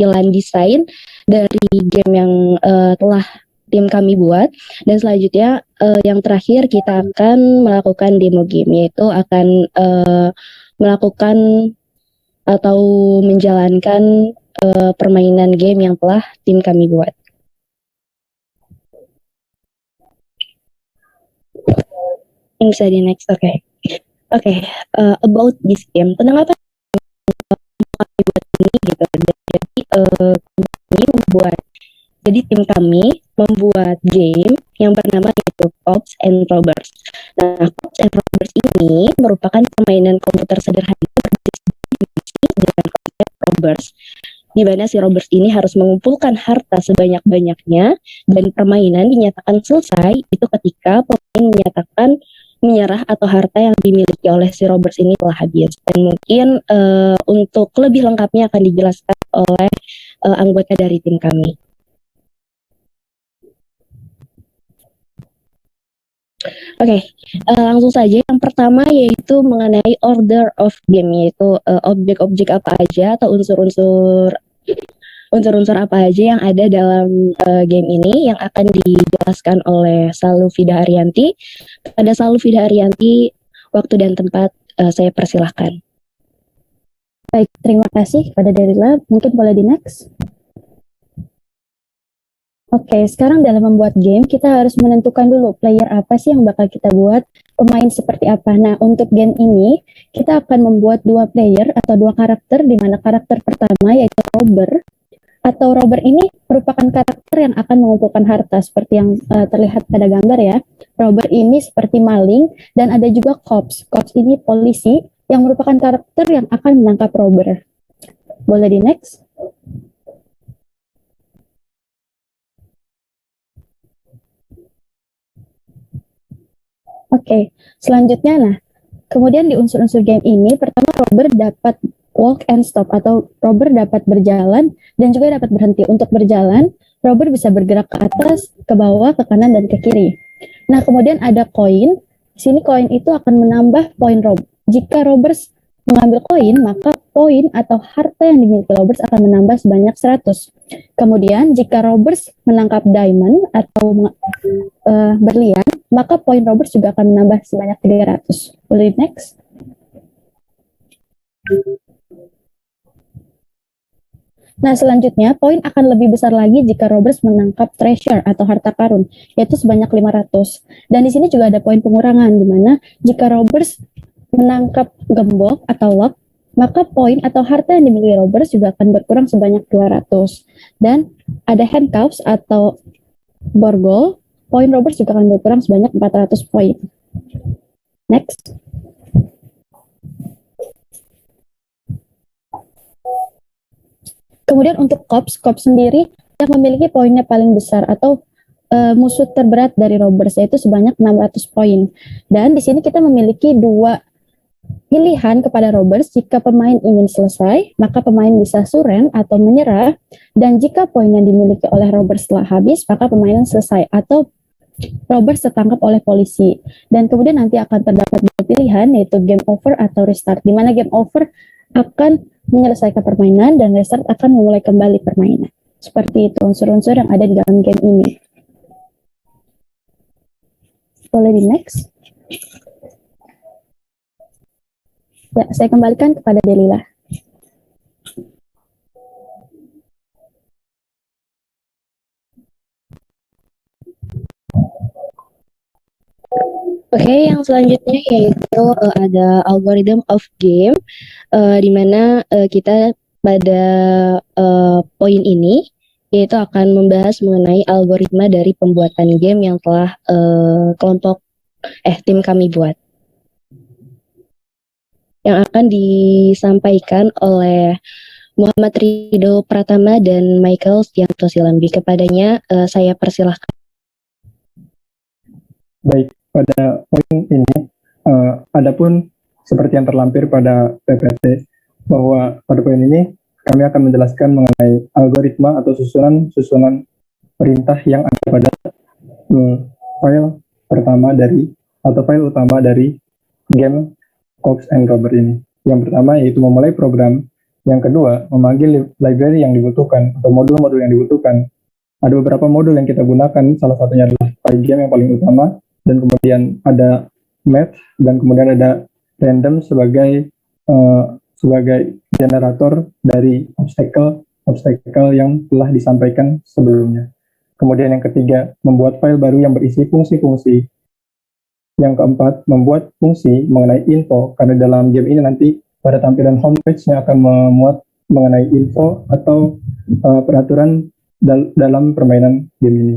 tampilan desain dari game yang telah tim kami buat, dan selanjutnya yang terakhir kita akan melakukan demo game, yaitu akan melakukan atau menjalankan permainan game yang telah tim kami buat. Ini bisa di next, oke. About this game, tentang apa kami buat ini gitu. Jadi tim kami membuat game yang bernama yaitu Cops and Robbers. Nah, Cops and Robbers ini merupakan permainan komputer sederhana dengan konsep robbers, di mana si robbers ini harus mengumpulkan harta sebanyak-banyaknya, dan permainan dinyatakan selesai itu ketika pemain menyatakan menyerah atau harta yang dimiliki oleh si robbers ini telah habis. Dan mungkin untuk lebih lengkapnya akan dijelaskan oleh anggota dari tim kami. Oke, langsung saja. Yang pertama yaitu mengenai order of game, yaitu objek-objek apa aja atau unsur-unsur apa aja yang ada dalam game ini yang akan dijelaskan oleh Salufida Arianti. Pada Salufida Arianti, waktu dan tempat saya persilahkan. Baik, terima kasih kepada Delila. Mungkin boleh di next. Oke, sekarang dalam membuat game, kita harus menentukan dulu player apa sih yang bakal kita buat, pemain seperti apa. Nah, untuk game ini, kita akan membuat 2 player atau 2 karakter, di mana karakter pertama yaitu robber, atau robber ini merupakan karakter yang akan mengumpulkan harta, seperti yang terlihat pada gambar ya. Robber ini seperti maling, dan ada juga cops. Cops ini polisi, yang merupakan karakter yang akan menangkap robber. Boleh di next? Oke, selanjutnya kemudian di unsur-unsur game ini, pertama robber dapat walk and stop, atau robber dapat berjalan dan juga dapat berhenti. Untuk berjalan, robber bisa bergerak ke atas, ke bawah, ke kanan, dan ke kiri. Nah, kemudian ada koin. Di sini koin itu akan menambah poin robber. Jika robbers mengambil koin, maka poin atau harta yang dimiliki robbers akan menambah sebanyak 100. Kemudian, jika robbers menangkap diamond atau berlian, maka poin robbers juga akan menambah sebanyak 300. Boleh next? Nah, selanjutnya poin akan lebih besar lagi jika robbers menangkap treasure atau harta karun, yaitu sebanyak 500. Dan di sini juga ada poin pengurangan, di mana jika robbers menangkap gembok atau lock, maka poin atau harta yang dimiliki robbers juga akan berkurang sebanyak 200. Dan ada handcuffs atau borgol, poin robbers juga akan berkurang sebanyak 400 poin. Next. Kemudian untuk cops sendiri yang memiliki poinnya paling besar atau musuh terberat dari robbers, yaitu sebanyak 600 poin. Dan di sini kita memiliki 2 pilihan kepada robbers. Jika pemain ingin selesai, maka pemain bisa surrender atau menyerah, dan jika poin yang dimiliki oleh robbers telah habis, maka pemainan selesai atau robbers tertangkap oleh polisi. Dan kemudian nanti akan terdapat 2 pilihan, yaitu game over atau restart, di mana game over akan menyelesaikan permainan dan restart akan memulai kembali permainan. Seperti itu unsur-unsur yang ada di dalam game ini. Boleh di next? Ya, saya kembalikan kepada Delila. Oke, yang selanjutnya yaitu ada algorithm of game, di mana kita pada poin ini yaitu akan membahas mengenai algoritma dari pembuatan game yang telah tim kami buat, yang akan disampaikan oleh Muhammad Ridho Pratama dan Michael Stianto Silambi. Kepadanya saya persilahkan. Baik, pada poin ini, adapun seperti yang terlampir pada PPT, bahwa pada poin ini kami akan menjelaskan mengenai algoritma atau susunan perintah yang ada pada file pertama atau file utama dari game Cops and Robber ini. Yang pertama yaitu memulai program, Yang kedua, memanggil library yang dibutuhkan atau modul-modul yang dibutuhkan. Ada beberapa modul yang kita gunakan, salah satunya adalah Pygame yang paling utama, dan kemudian ada math, dan kemudian ada random sebagai generator dari obstacle yang telah disampaikan sebelumnya. Kemudian yang ketiga, membuat file baru yang berisi fungsi-fungsi. Yang keempat, membuat fungsi mengenai info, karena dalam game ini nanti pada tampilan homepage-nya akan memuat mengenai info atau peraturan dalam permainan game ini.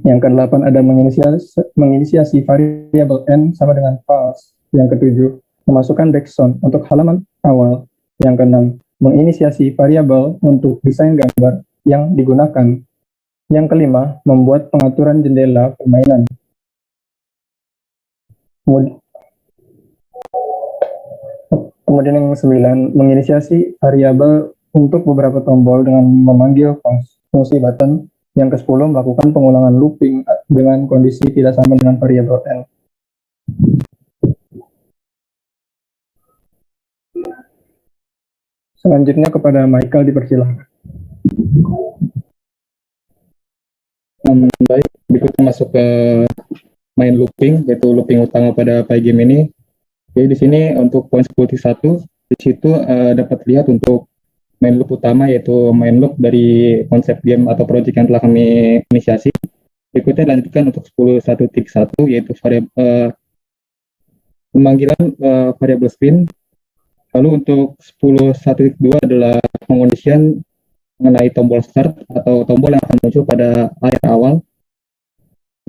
Yang ke-8 ada menginisiasi variabel n sama dengan false. Yang ke-7, memasukkan background untuk halaman awal. Yang ke-6, menginisiasi variabel untuk desain gambar yang digunakan. Yang ke-5, membuat pengaturan jendela permainan. Kemudian yang ke-9, menginisiasi variabel untuk beberapa tombol dengan memanggil fungsi button. Yang ke-10, melakukan pengulangan looping dengan kondisi tidak sama dengan variabel n. Selanjutnya kepada Michael dipersilahkan. Baik, berikutnya masuk ke main looping, yaitu looping utama pada Pygame ini. Jadi di sini untuk poin 10.1, di situ dapat lihat untuk main loop utama, yaitu main loop dari konsep game atau project yang telah kami inisiasi. Berikutnya dilanjutkan untuk 10.1.1, yaitu pemanggilan variable screen. Lalu untuk 10.1.2 adalah pengondisian mengenai tombol start atau tombol yang akan muncul pada layar awal.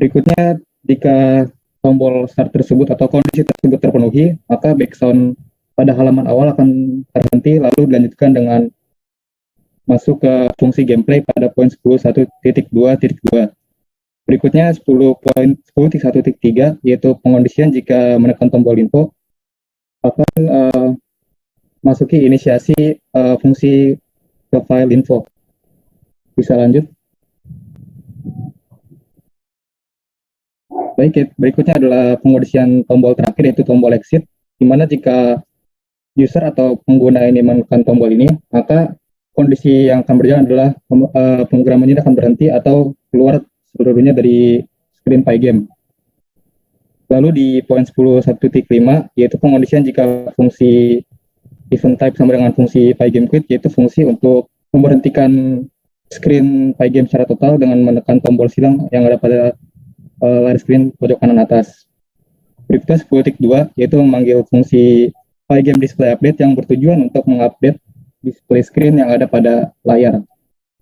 Berikutnya, jika tombol start tersebut atau kondisi tersebut terpenuhi, maka background pada halaman awal akan terhenti, lalu dilanjutkan dengan masuk ke fungsi gameplay pada poin 10.1.2.2. Berikutnya 10.1.3, yaitu pengondisian jika menekan tombol info akan masuki inisiasi fungsi ke file info. Bisa lanjut. Baik, berikutnya adalah pengondisian tombol terakhir, yaitu tombol exit, di mana jika user atau pengguna ini menekan tombol ini, maka kondisi yang akan berjalan adalah pemrograman ini akan berhenti atau keluar seluruhnya dari screen Pygame. Lalu di poin 10.1.5, yaitu pengondisian jika fungsi event type sama dengan fungsi Pygame quit, yaitu fungsi untuk memberhentikan screen Pygame secara total dengan menekan tombol silang yang ada pada layar screen pojok kanan atas. Berikutnya 10.2, yaitu memanggil fungsi Pygame display update yang bertujuan untuk mengupdate display screen yang ada pada layar.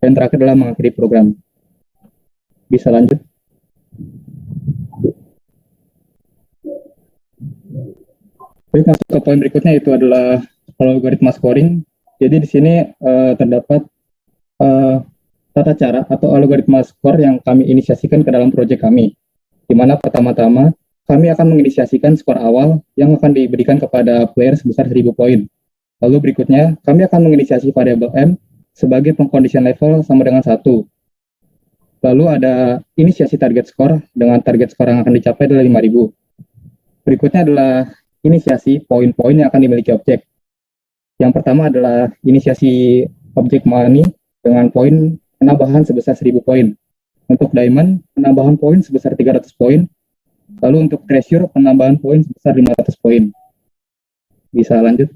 Dan terakhir adalah mengakhiri program. Bisa lanjut. Baik, masuk ke poin berikutnya, itu adalah algoritma scoring. Jadi di sini terdapat tata cara atau algoritma skor yang kami inisiasikan ke dalam proyek kami. Di mana pertama-tama kami akan menginisiasikan skor awal yang akan diberikan kepada player sebesar 1000 poin. Lalu berikutnya kami akan menginisiasi variabel M sebagai pengkondisian level sama dengan 1. Lalu ada inisiasi target skor dengan target skor yang akan dicapai adalah 5000. Berikutnya adalah inisiasi poin-poin yang akan dimiliki objek. Yang pertama adalah inisiasi objek money dengan poin penambahan sebesar 1000 poin. Untuk diamond, penambahan poin sebesar 300 poin. Lalu untuk treasure, penambahan poin sebesar 500 poin. Bisa lanjut.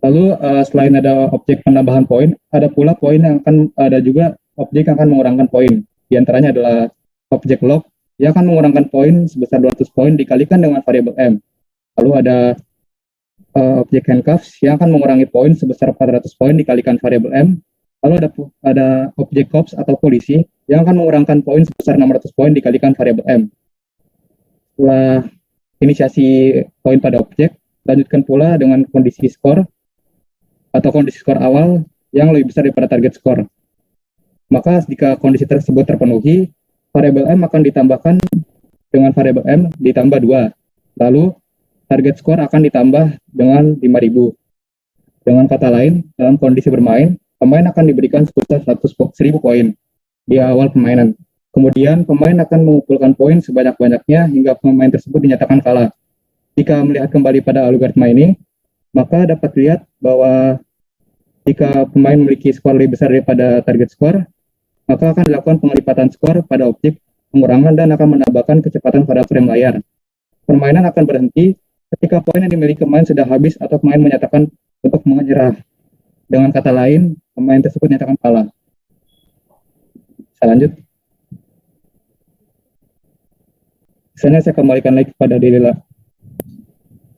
Lalu selain ada objek penambahan poin, ada pula poin yang akan ada juga objek yang akan mengurangkan poin. Di antaranya adalah objek log yang akan mengurangkan poin sebesar 200 poin dikalikan dengan variabel M. Lalu ada objek handcuffs yang akan mengurangi poin sebesar 400 poin dikalikan variabel M. Lalu ada objek cops atau polisi yang akan mengurangkan poin sebesar 600 poin dikalikan variabel M. Setelah inisiasi poin pada objek, lanjutkan pula dengan kondisi skor atau kondisi skor awal yang lebih besar daripada target skor. Maka jika kondisi tersebut terpenuhi, variabel M akan ditambahkan dengan variabel M ditambah 2. Lalu target skor akan ditambah dengan 5000. Dengan kata lain, dalam kondisi bermain, pemain akan diberikan sebesar 1000 poin di awal permainan. Kemudian pemain akan mengumpulkan poin sebanyak-banyaknya hingga pemain tersebut dinyatakan kalah. Jika melihat kembali pada algoritma ini, maka dapat dilihat bahwa jika pemain memiliki skor lebih besar daripada target skor, maka akan dilakukan pengelipatan skor pada objek pengurangan dan akan menambahkan kecepatan pada frame layar. Permainan akan berhenti ketika poin yang dimiliki pemain sudah habis atau pemain menyatakan untuk menyerah. Dengan kata lain, pemain tersebut menyatakan kalah. Saya lanjut. Misalnya saya kembalikan lagi kepada Delila.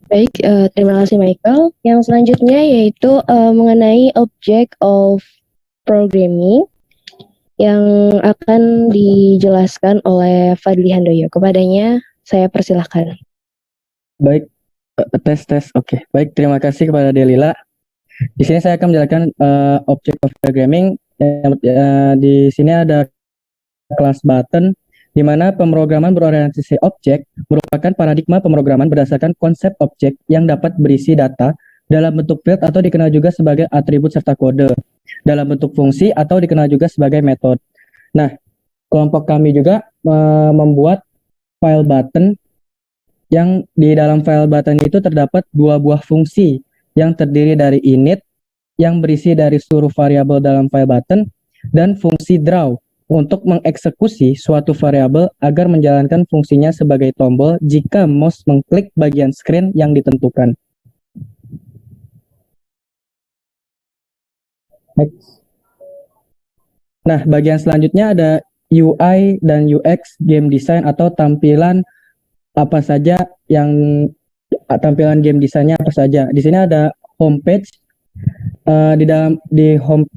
Baik, terima kasih Michael. Yang selanjutnya yaitu mengenai object of programming yang akan dijelaskan oleh Fadli Handoyo. Kepadanya saya persilahkan. Baik, tes. Oke. Baik, terima kasih kepada Delila. Di sini saya akan menjelaskan object of programming. Di sini ada kelas button, di mana pemrograman berorientasi objek merupakan paradigma pemrograman berdasarkan konsep objek yang dapat berisi data dalam bentuk field atau dikenal juga sebagai atribut serta kode, dalam bentuk fungsi atau dikenal juga sebagai metode. Nah, kelompok kami juga membuat file button yang di dalam file button itu terdapat dua buah fungsi yang terdiri dari init yang berisi dari seluruh variabel dalam file button dan fungsi draw untuk mengeksekusi suatu variabel agar menjalankan fungsinya sebagai tombol jika mouse mengklik bagian screen yang ditentukan. Next. Nah, bagian selanjutnya ada UI dan UX game design atau tampilan apa saja yang tampilan game desainnya apa saja. Di sini ada homepage. Di home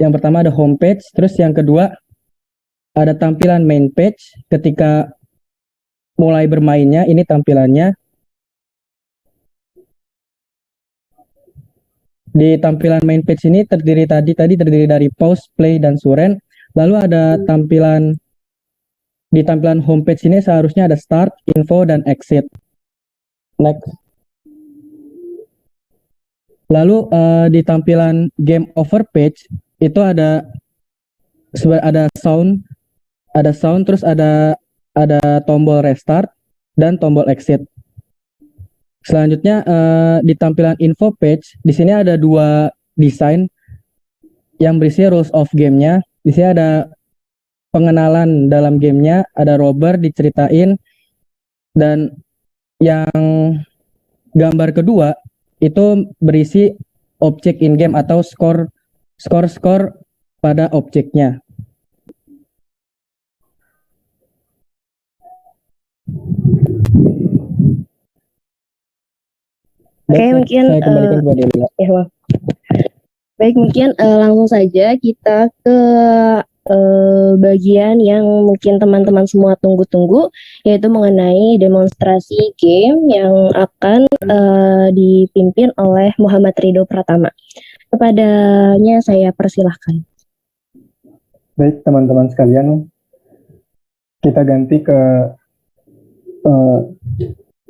yang pertama ada homepage, terus yang kedua ada tampilan main page ketika mulai bermainnya, ini tampilannya. Di tampilan main page ini terdiri dari pause, play, dan suren. Lalu ada di tampilan homepage ini seharusnya ada start, info, dan exit. Next. Lalu di tampilan game over page itu ada sound, terus ada tombol restart dan tombol exit. Selanjutnya di tampilan info page di sini ada dua desain yang berisi rules of game-nya. Di sini ada pengenalan dalam gamenya, ada robber diceritain, dan yang gambar kedua itu berisi objek in game atau skor pada objeknya. Oke, mungkin saya kembalikan kepada Delila. ya, Bang. Baik, mungkin langsung saja kita ke bagian yang mungkin teman-teman semua tunggu-tunggu, yaitu mengenai demonstrasi game yang akan dipimpin oleh Muhammad Ridho Pratama. Kepadanya saya persilahkan. Baik, teman-teman sekalian, kita ganti ke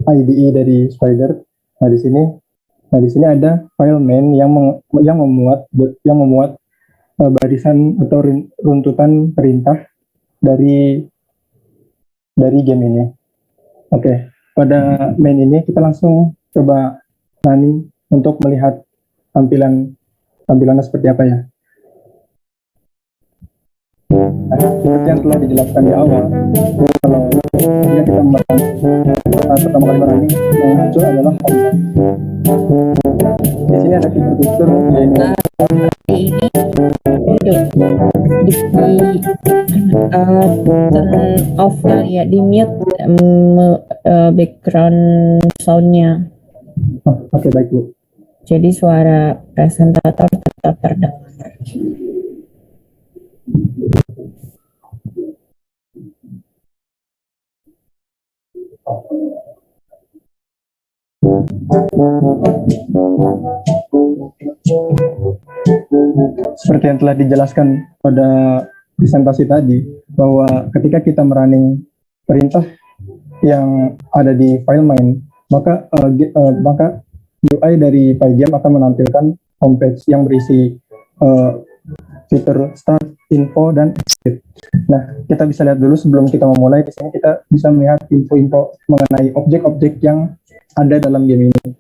IDE dari Spider. Nah, di sini ada file main yang memuat barisan atau runtutan perintah dari game ini. Oke, pada main ini kita langsung coba running untuk melihat tampilannya seperti apa ya. Nah, seperti yang telah dijelaskan di awal, kalau ketika kita pertama kali running, yang muncul adalah home. Di sini ada fitur-fitur yaitu turn off kali ya, di mute background soundnya. Oke, baik Bu. Jadi suara presentator tetap terdengar. Seperti yang telah dijelaskan pada presentasi tadi, bahwa ketika kita merunning perintah yang ada di file main, maka UI dari Pygame akan menampilkan homepage yang berisi fitur start, info, dan exit. Nah, kita bisa lihat dulu sebelum kita memulai. Di sini kita bisa melihat info-info mengenai objek-objek yang ada dalam game ini.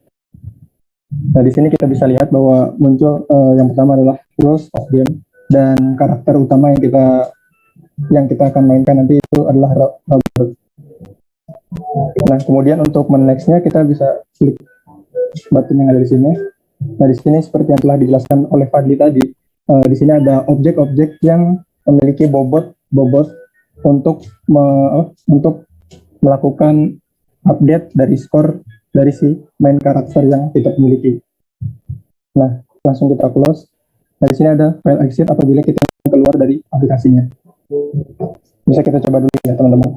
Nah, di sini kita bisa lihat bahwa muncul yang pertama adalah rules of game, dan karakter utama yang kita akan mainkan nanti itu adalah Robert. Nah, kemudian untuk nextnya kita bisa klik button yang ada di sini. Nah, di sini seperti yang telah dijelaskan oleh Fadli tadi, di sini ada objek-objek yang memiliki bobot untuk melakukan update dari skor dari si main karakter yang kita miliki. Nah, langsung kita close. Nah, di sini ada file exit apabila kita keluar dari aplikasinya. Bisa kita coba dulu ya, teman-teman.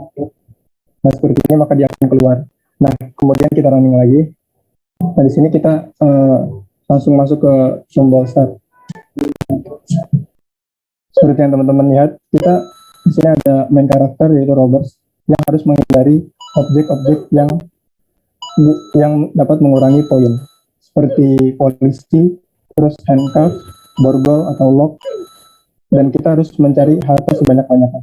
Nah, seperti ini maka dia akan keluar. Nah, kemudian kita running lagi. Nah, di sini kita langsung masuk ke tombol start. Seperti yang teman-teman lihat, kita di sini ada main karakter yaitu Roberts yang harus menghindari objek-objek yang dapat mengurangi poin, seperti polisi, terus handcuff, borgol atau lock, dan kita harus mencari harta sebanyak-banyaknya.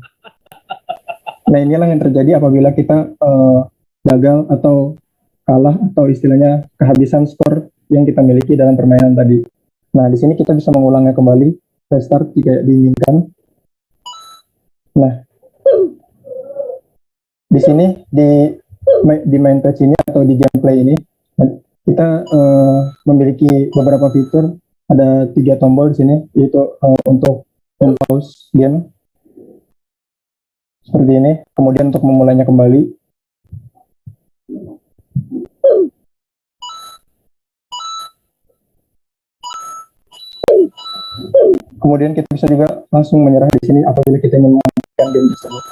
Nah, inilah yang terjadi apabila kita gagal atau kalah atau istilahnya kehabisan skor yang kita miliki dalam permainan tadi. Nah, di sini kita bisa mengulangnya kembali, restart jika diinginkan. Nah, di sini di main page ini atau di gameplay ini kita memiliki beberapa fitur. Ada 3 tombol di sini, yaitu untuk pause game seperti ini, kemudian untuk memulainya kembali. Kemudian kita bisa juga langsung menyerah di sini apabila kita ingin mengakhirkan game tersebut.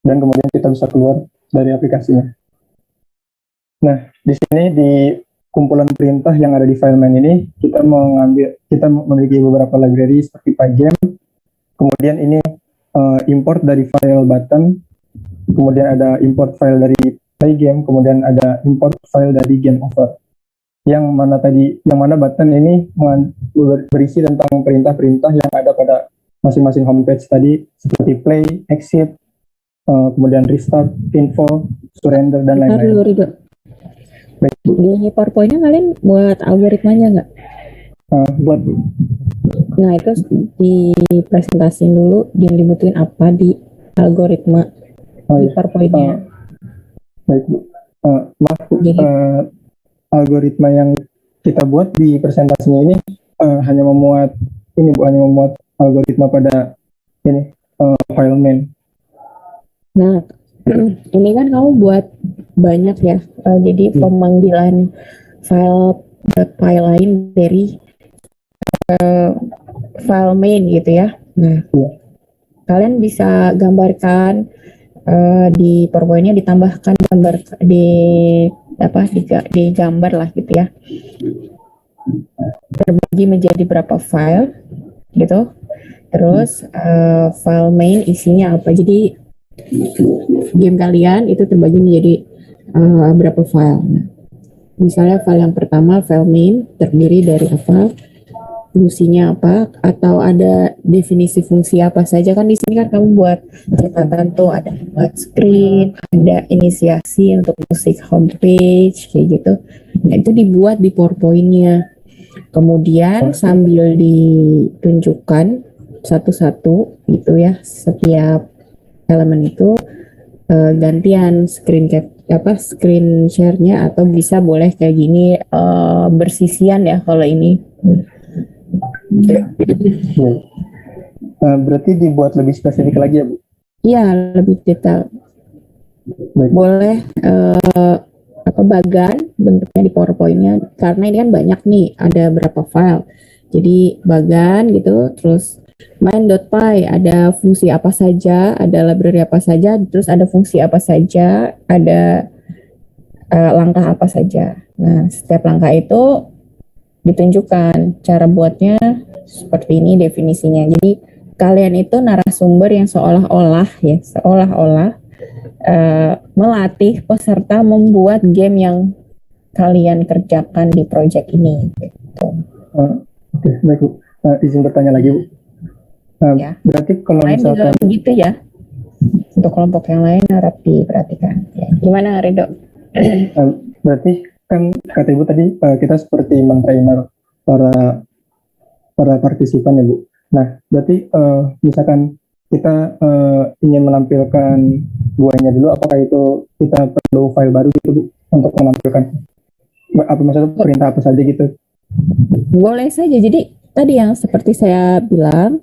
Dan kemudian kita bisa keluar dari aplikasinya. Nah, di sini di kumpulan perintah yang ada di file main ini, kita memiliki beberapa library seperti Pygame. Kemudian ini import dari file button. Kemudian ada import file dari Pygame. Kemudian ada import file dari Game Over. Yang mana button ini berisi tentang perintah-perintah yang ada pada masing-masing homepage tadi, seperti play, exit, kemudian restart, info, surrender, dan lain-lain. Di PowerPoint-nya kalian buat algoritmanya nggak? Buat. Nah, itu dipresentasiin dulu yang dibutuhin apa di algoritma di PowerPoint-nya. Baik, Bu. Maaf, Bu. Algoritma yang kita buat di presentasinya ini hanya memuat algoritma pada file main. Nah, ini kan kamu buat banyak ya, jadi pemanggilan file lain dari file main gitu ya. Nah, kalian bisa gambarkan di PowerPoint-nya ditambahkan di gambar lah gitu ya. Terbagi menjadi berapa file gitu. Terus file main isinya apa? Jadi game kalian itu terbagi menjadi berapa file. Nah, misalnya file yang pertama, file main, terdiri dari apa, fungsinya apa, atau ada definisi fungsi apa saja. Kan di sini kan kamu buat catatan tuh, ada buat screen, ada inisiasi untuk musik homepage kayak gitu. Nah, itu dibuat di PowerPoint-nya. Kemudian sambil ditunjukkan satu-satu gitu ya, setiap elemen itu gantian screen share-nya, atau bisa boleh kayak gini bersisian ya kalau ini. Berarti dibuat lebih spesifik lagi ya, Bu? Iya, lebih detail. Baik. Boleh bagan bentuknya di PowerPoint-nya, karena ini kan banyak nih, ada berapa file. Jadi bagan gitu, terus main.py ada fungsi apa saja, ada library apa saja, terus ada fungsi apa saja, ada langkah apa saja. Nah, setiap langkah itu ditunjukkan cara buatnya seperti ini definisinya. Jadi kalian itu narasumber yang seolah-olah melatih peserta membuat game yang kalian kerjakan di project ini. Gitu. Oke, baik, Bu. Izin bertanya lagi, Bu. Ya. Berarti kalau Lain juga misalkan begitu ya. Untuk kelompok yang lain harap diperhatikan. Ya. Gimana, Ridho? Berarti kan kata Ibu tadi kita seperti mentrainer para partisipan ya Bu. Nah, berarti misalkan kita ingin menampilkan buahnya dulu, apakah itu kita perlu file baru gitu Bu untuk menampilkan apa maksudnya perintah apa saja gitu? Boleh saja. Jadi tadi yang seperti saya bilang,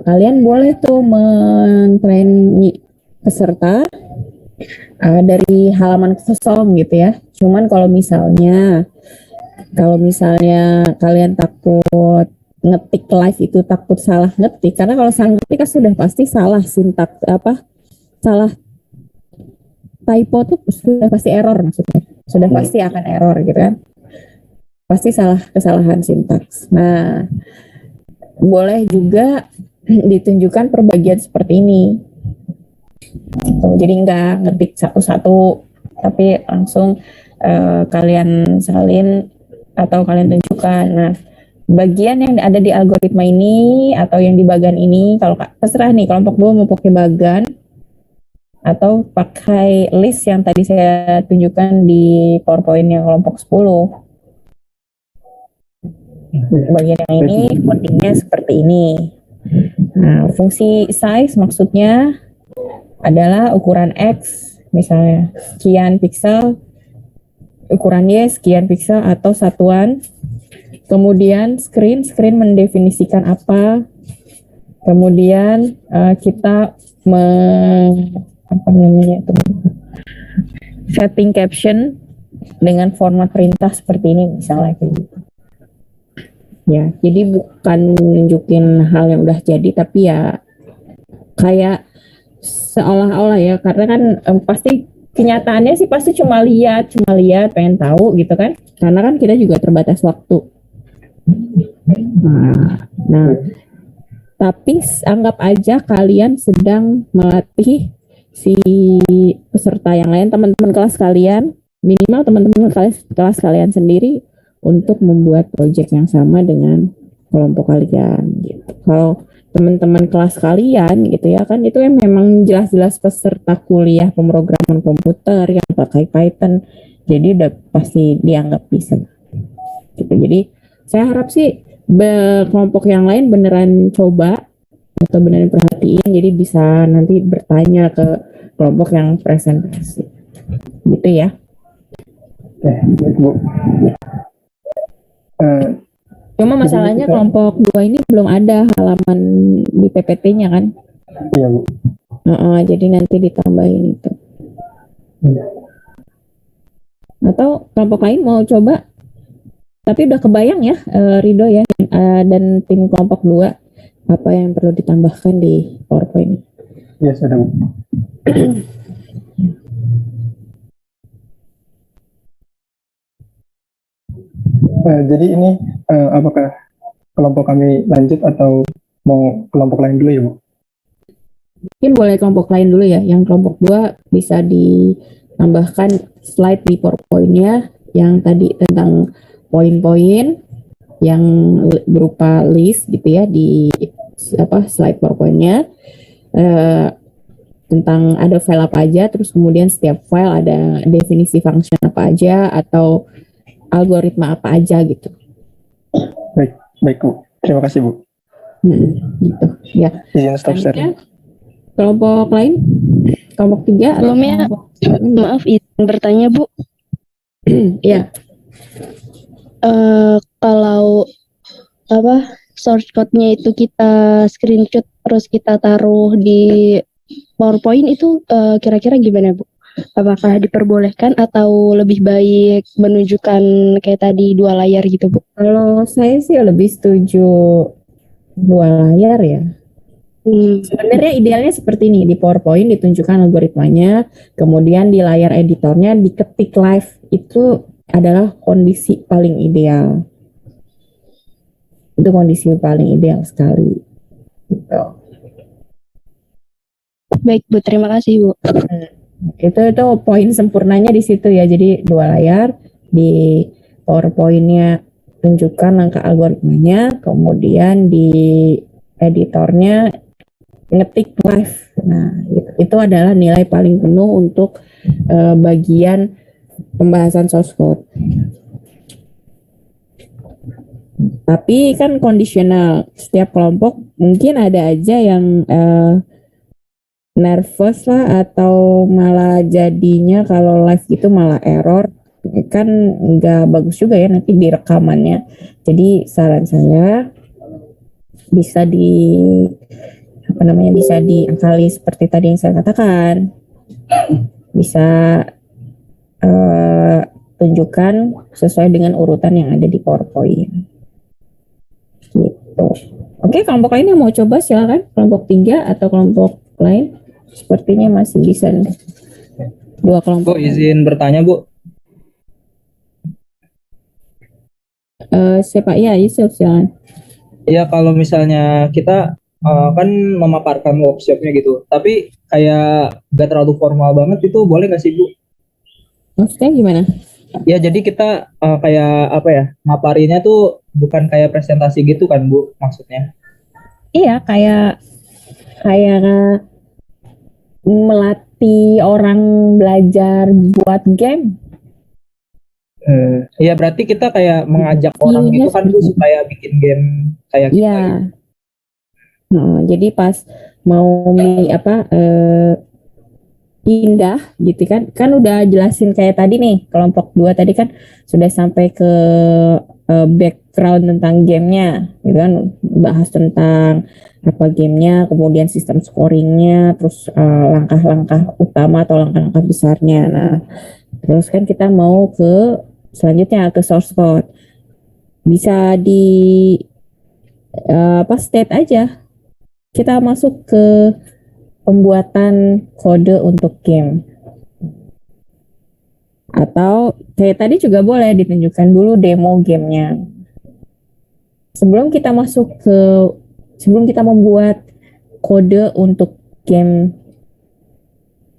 kalian boleh tuh mentrain peserta dari halaman kosong gitu ya. Cuman kalau misalnya kalian takut ngetik live itu takut salah ngetik, karena kalau salah ngetik kan sudah pasti salah sintaks salah typo tuh sudah pasti error, maksudnya sudah pasti akan error gitu kan, pasti kesalahan sintaks. Nah, boleh juga ditunjukkan perbagian seperti ini. Jadi nggak ngetik satu-satu, tapi langsung kalian salin atau kalian tunjukkan. Nah, bagian yang ada di algoritma ini atau yang di bagan ini, kalau terserah nih kelompok 2 mau pakai bagan atau pakai list yang tadi saya tunjukkan di PowerPoint yang kelompok 10. Bagian yang ini codingnya seperti ini. Nah, fungsi size maksudnya adalah ukuran X, misalnya sekian piksel, ukuran Y sekian piksel atau satuan. Kemudian screen mendefinisikan apa. Kemudian kita setting caption dengan format perintah seperti ini misalnya kayak gitu. Ya, jadi bukan nunjukin hal yang udah jadi, tapi ya kayak seolah-olah ya, karena kan pasti kenyataannya sih pasti cuma lihat pengen tahu gitu kan, karena kan kita juga terbatas waktu. Nah, tapi anggap aja kalian sedang melatih si peserta yang lain, teman-teman kelas kalian, minimal teman-teman kelas kalian sendiri untuk membuat proyek yang sama dengan kelompok kalian gitu. Kalau teman-teman kelas kalian gitu ya kan, itu yang memang jelas-jelas peserta kuliah pemrograman komputer yang pakai Python, jadi udah pasti dianggap bisa gitu. Jadi saya harap sih kelompok yang lain beneran coba atau beneran perhatiin, jadi bisa nanti bertanya ke kelompok yang presentasi gitu ya. Baik Bu. Cuma masalahnya kelompok 2 ini belum ada halaman di PPT-nya kan? Iya Bu. Jadi nanti ditambahin itu. Atau kelompok lain mau coba? Tapi udah kebayang ya, Rido ya, dan tim kelompok 2 apa yang perlu ditambahkan di PowerPoint? Iya, sudah Bu. Jadi ini apakah kelompok kami lanjut atau mau kelompok lain dulu ya Bu? Mungkin boleh kelompok lain dulu ya, yang kelompok 2 bisa ditambahkan slide di PowerPoint-nya yang tadi tentang poin-poin yang berupa list gitu ya di slide PowerPoint-nya, tentang ada file apa aja, terus kemudian setiap file ada definisi function apa aja atau algoritma apa aja gitu. Baik Bu. Terima kasih Bu. Gitu ya. Izin stop share. Kelompok lain? Kelompok 3? Belum ya. Maaf, izin bertanya Bu. Iya. Kalau source code-nya itu kita screenshot terus kita taruh di PowerPoint itu kira-kira gimana Bu? Apakah diperbolehkan atau lebih baik menunjukkan kayak tadi 2 layar gitu Bu? Kalau saya sih lebih setuju 2 layar ya. Sebenarnya idealnya seperti ini, di PowerPoint ditunjukkan algoritmanya, kemudian di layar editornya diketik live, itu adalah kondisi paling ideal. Itu kondisi paling ideal sekali. Gitu. Baik Bu, terima kasih Bu. Itu poin sempurnanya di situ ya. Jadi 2 layar, di PowerPoint-nya tunjukkan langkah algoritmanya, kemudian di editornya ngetik live. Nah, itu adalah nilai paling penuh untuk bagian pembahasan source code. Tapi kan kondisional, setiap kelompok mungkin ada aja yang nervous lah atau malah jadinya kalau live gitu malah error, kan nggak bagus juga ya nanti di rekamannya. Jadi saran saya bisa bisa diakali seperti tadi yang saya katakan, bisa tunjukkan sesuai dengan urutan yang ada di PowerPoint gitu. Oke, kelompok lain yang mau coba silakan, kelompok 3 atau kelompok lain. Sepertinya masih bisa nih. 2 kelompok. Bu, izin bertanya, Bu. Siapa? Ya, Yusuf, silakan. Ya, kalau misalnya kita kan memaparkan workshopnya gitu, tapi kayak gak terlalu formal banget, itu boleh nggak sih, Bu? Maksudnya gimana? Ya, jadi kita kayak apa ya, maparinnya tuh bukan kayak presentasi gitu kan, Bu, maksudnya? Iya, kayak melatih orang belajar buat game. Iya, berarti kita kayak mengajak orang gitu kan, Bu, supaya bikin game kayak kita. Iya. Gitu. Jadi pas mau pindah gitu kan udah jelasin kayak tadi nih, kelompok 2 tadi kan sudah sampai ke background tentang gamenya gitu kan, bahas tentang apa gamenya, kemudian sistem scoringnya, terus langkah-langkah utama atau langkah-langkah besarnya. Nah, terus kan kita mau ke selanjutnya ke source code, bisa di state aja, kita masuk ke pembuatan kode untuk game. Atau kayak tadi juga boleh ditunjukkan dulu demo gamenya. Sebelum kita membuat kode untuk game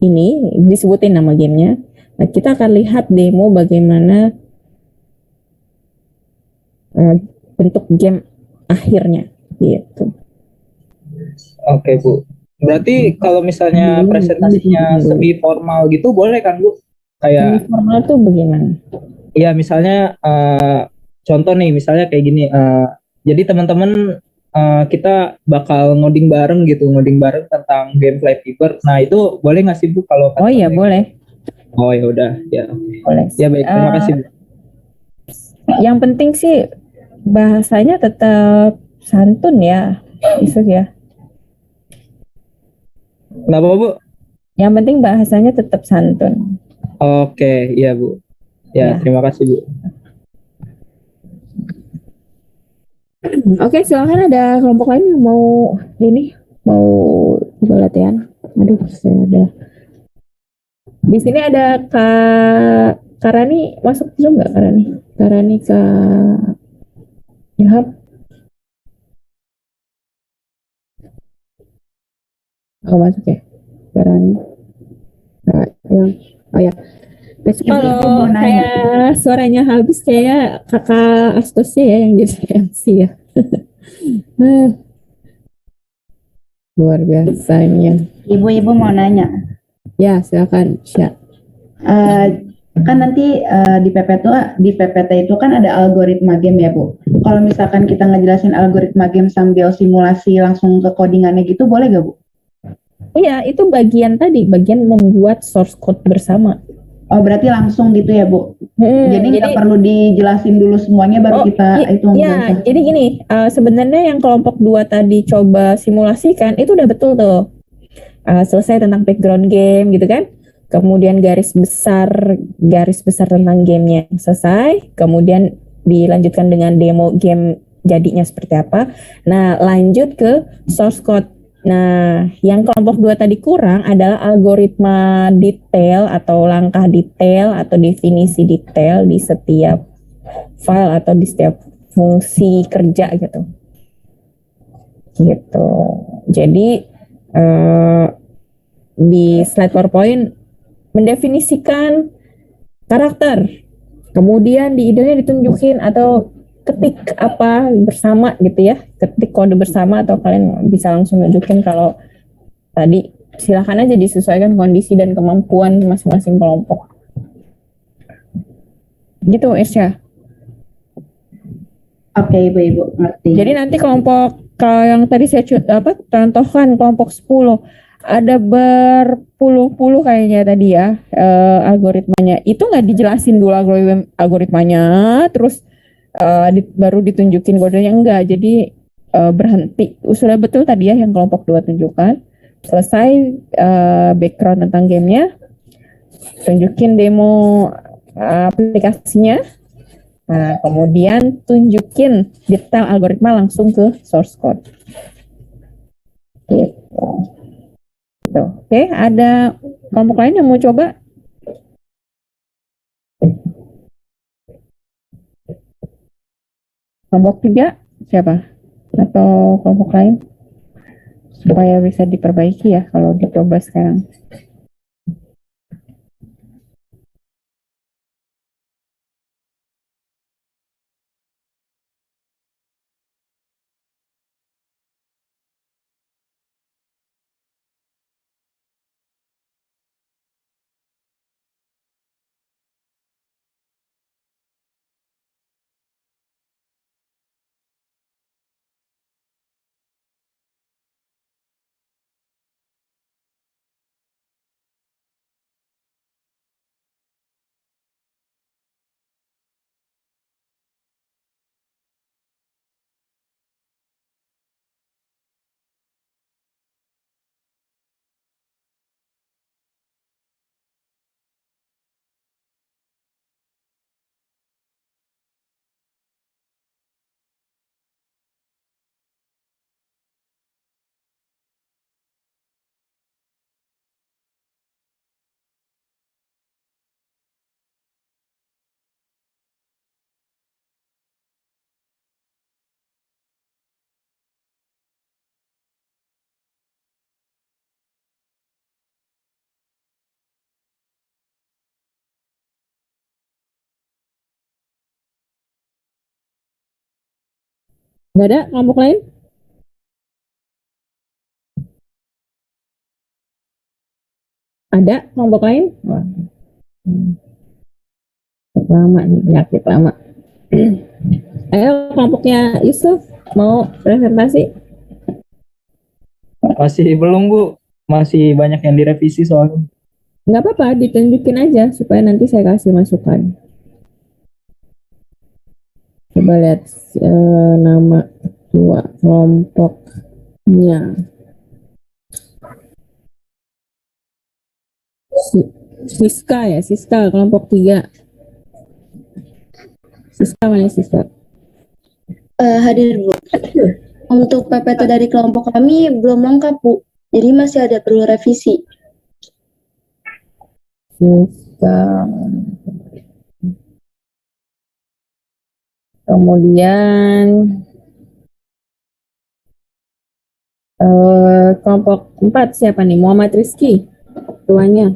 ini, disebutin nama gamenya. Nah, kita akan lihat demo bagaimana bentuk game akhirnya gitu. Oke, Bu. Berarti kalau misalnya presentasinya semi formal gitu boleh kan, Bu? Kayak semi formal tuh bagaimana? Iya, misalnya contoh nih, misalnya kayak gini. Jadi teman-teman kita bakal ngoding bareng tentang game Flappy Bird. Nah, itu boleh nggak sih, Bu, kalau Oh iya, boleh. Oh ya udah, ya. Boleh. Ya baik, terima kasih, Bu. Yang penting sih bahasanya tetap santun ya, Yusuf ya. Kenapa, Bu? Yang penting bahasanya tetap santun. Oke, iya, Bu. Ya, terima kasih, Bu. Oke, silakan ada kelompok lain yang mau coba latihan. Aduh, saya ada. Di sini ada Kak Rani, masuk Zoom nggak Kak Rani? Kak Rani, Kak Ilham. Oh, masuk ya. Kak Rani. Kak Ilham. Oh ya. Kalau kayak suaranya habis kayak kakak Astosnya ya yang jadi MC ya. Luar biasanya. Ibu-ibu mau nanya. Ya, silakan. Kan nanti di PPT itu kan ada algoritma game ya, Bu. Kalau misalkan kita ngejelasin algoritma game sambil simulasi langsung ke codingannya gitu, boleh gak, Bu? Iya, itu bagian membuat source code bersama. Oh, berarti langsung gitu ya, Bu? Jadi nggak perlu dijelasin dulu semuanya baru kita itu. Iya, jadi gini, sebenarnya yang kelompok 2 tadi coba simulasikan itu udah betul tuh. Selesai tentang background game gitu kan. Kemudian garis besar tentang gamenya selesai. Kemudian dilanjutkan dengan demo game jadinya seperti apa. Nah, lanjut ke source code. Nah, yang kelompok 2 tadi kurang adalah algoritma detail atau langkah detail atau definisi detail di setiap file atau di setiap fungsi kerja gitu. Jadi di slide PowerPoint mendefinisikan karakter, kemudian di idenya ditunjukin atau ketik apa bersama gitu ya, ketik kode bersama atau kalian bisa langsung nunjukin kalau tadi, silakan aja disesuaikan kondisi dan kemampuan masing-masing kelompok Gitu, Irsya. Oke, Ibu-ibu, ngerti. Jadi nanti kelompok kalau yang tadi saya contohkan kelompok 10 ada berpuluh-puluh kayaknya tadi ya algoritmanya. Itu nggak dijelasin dulu algoritmanya, terus baru ditunjukin kodenya enggak. Jadi berhenti. Sudah betul tadi ya yang kelompok 2 tunjukkan. Selesai background tentang gamenya, tunjukin demo aplikasinya. Nah, kemudian tunjukin detail algoritma langsung ke source code. Gitu. Oke, ada kelompok lain yang mau coba? Kelompok 3 siapa? Atau kelompok lain? Supaya bisa diperbaiki ya kalau dicoba sekarang. Nggak ada kelompok lain? Ada kelompok lain? Wah. Lama nih, penyakit lama. Ayo kelompoknya Yusuf, mau presentasi? Masih belum Bu, masih banyak yang direvisi soalnya. Nggak apa-apa, ditunjukin aja supaya nanti saya kasih masukan. Coba lihat nama dua kelompoknya. Siska ya, Siska kelompok 3. Siska mana Siska? Hadir Bu. Untuk PPT dari kelompok kami belum lengkap Bu, jadi masih ada perlu revisi. Siska. Kemudian kelompok 4 siapa nih? Muhammad Rizky, tuanya.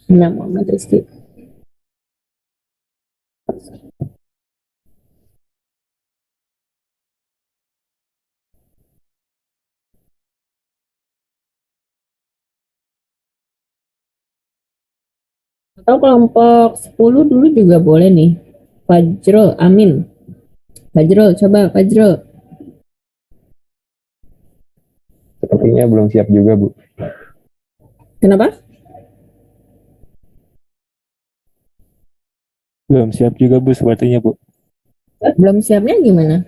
Nah, Muhammad Rizky. Atau kelompok 10 dulu juga boleh nih. Fajrul Amin. Fajrul, coba Fajrul. Sepertinya belum siap juga, Bu. Kenapa? Belum siap juga, Bu, sepertinya, Bu. Belum siapnya gimana?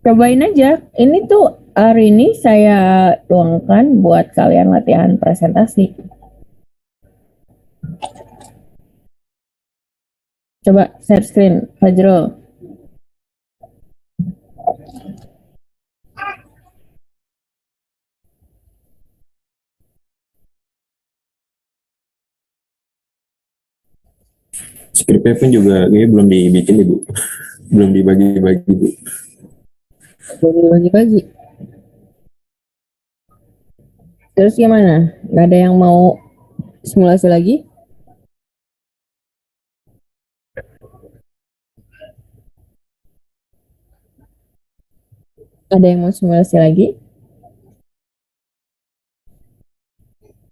Cobain aja. Ini tuh hari ini saya luangkan buat kalian latihan presentasi. Coba share screen, Fajrul. Skripnya pun juga kayaknya belum dibikin, Ibu. Belum dibagi-bagi, Bu. Belum dibagi-bagi. Terus gimana? Gak ada yang mau simulasi lagi? Ada yang mau simulasi lagi?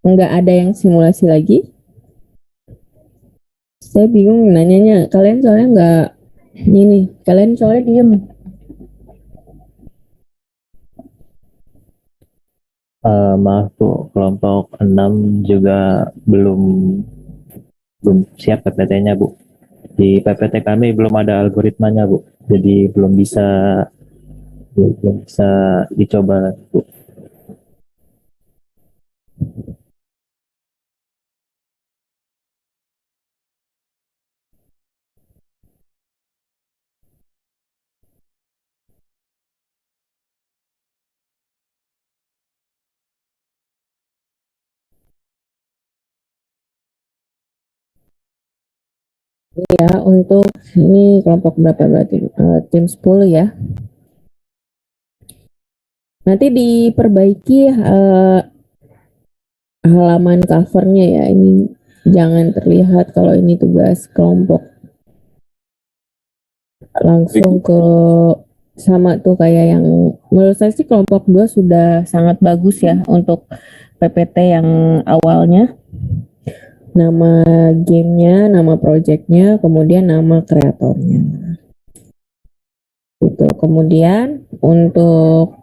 Nggak ada yang simulasi lagi? Saya bingung nanyanya. Kalian soalnya nggak ini. Kalian soalnya diem. Maaf Bu, kelompok 6 juga belum belum siap PPT-nya Bu. Di PPT kami belum ada algoritmanya Bu, jadi belum bisa dicoba Bu. Ya, untuk ini kelompok berapa berarti? Tim 10 ya. Nanti diperbaiki halaman covernya ya. Ini jangan terlihat kalau ini tugas kelompok. Langsung ke sama tuh kayak yang menurut saya sih kelompok 2 sudah sangat bagus ya untuk PPT yang awalnya. Nama gamenya, nama projectnya, kemudian nama kreatornya. Gitu. Kemudian untuk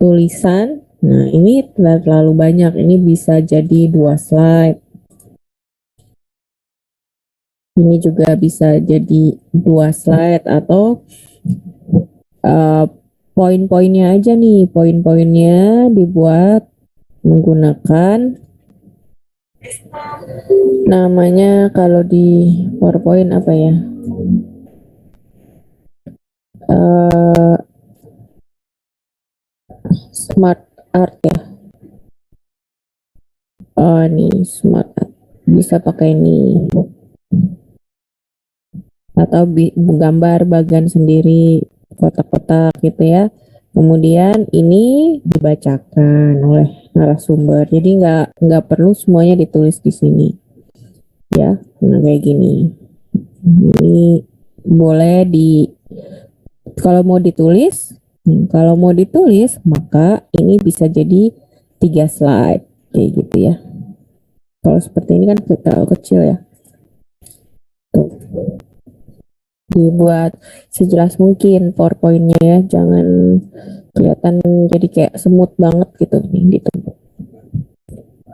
tulisan, nah ini terlalu banyak. Ini bisa jadi 2 slide. Ini juga bisa jadi 2 slide atau poin-poinnya aja nih. Poin-poinnya dibuat menggunakan namanya kalau di PowerPoint apa ya? Smart Art ya. Oh nih Smart Art. Bisa pakai ini. Atau gambar bagian sendiri, kotak-kotak gitu ya. Kemudian ini dibacakan oleh narasumber. Jadi nggak perlu semuanya ditulis di sini. Ya, nah kayak gini. Ini boleh kalau mau ditulis maka ini bisa jadi 3 slide kayak gitu ya. Kalau seperti ini kan terlalu kecil ya. Tuh. Dibuat sejelas mungkin PowerPoint-nya ya, jangan kelihatan jadi kayak semut banget gitu gitu.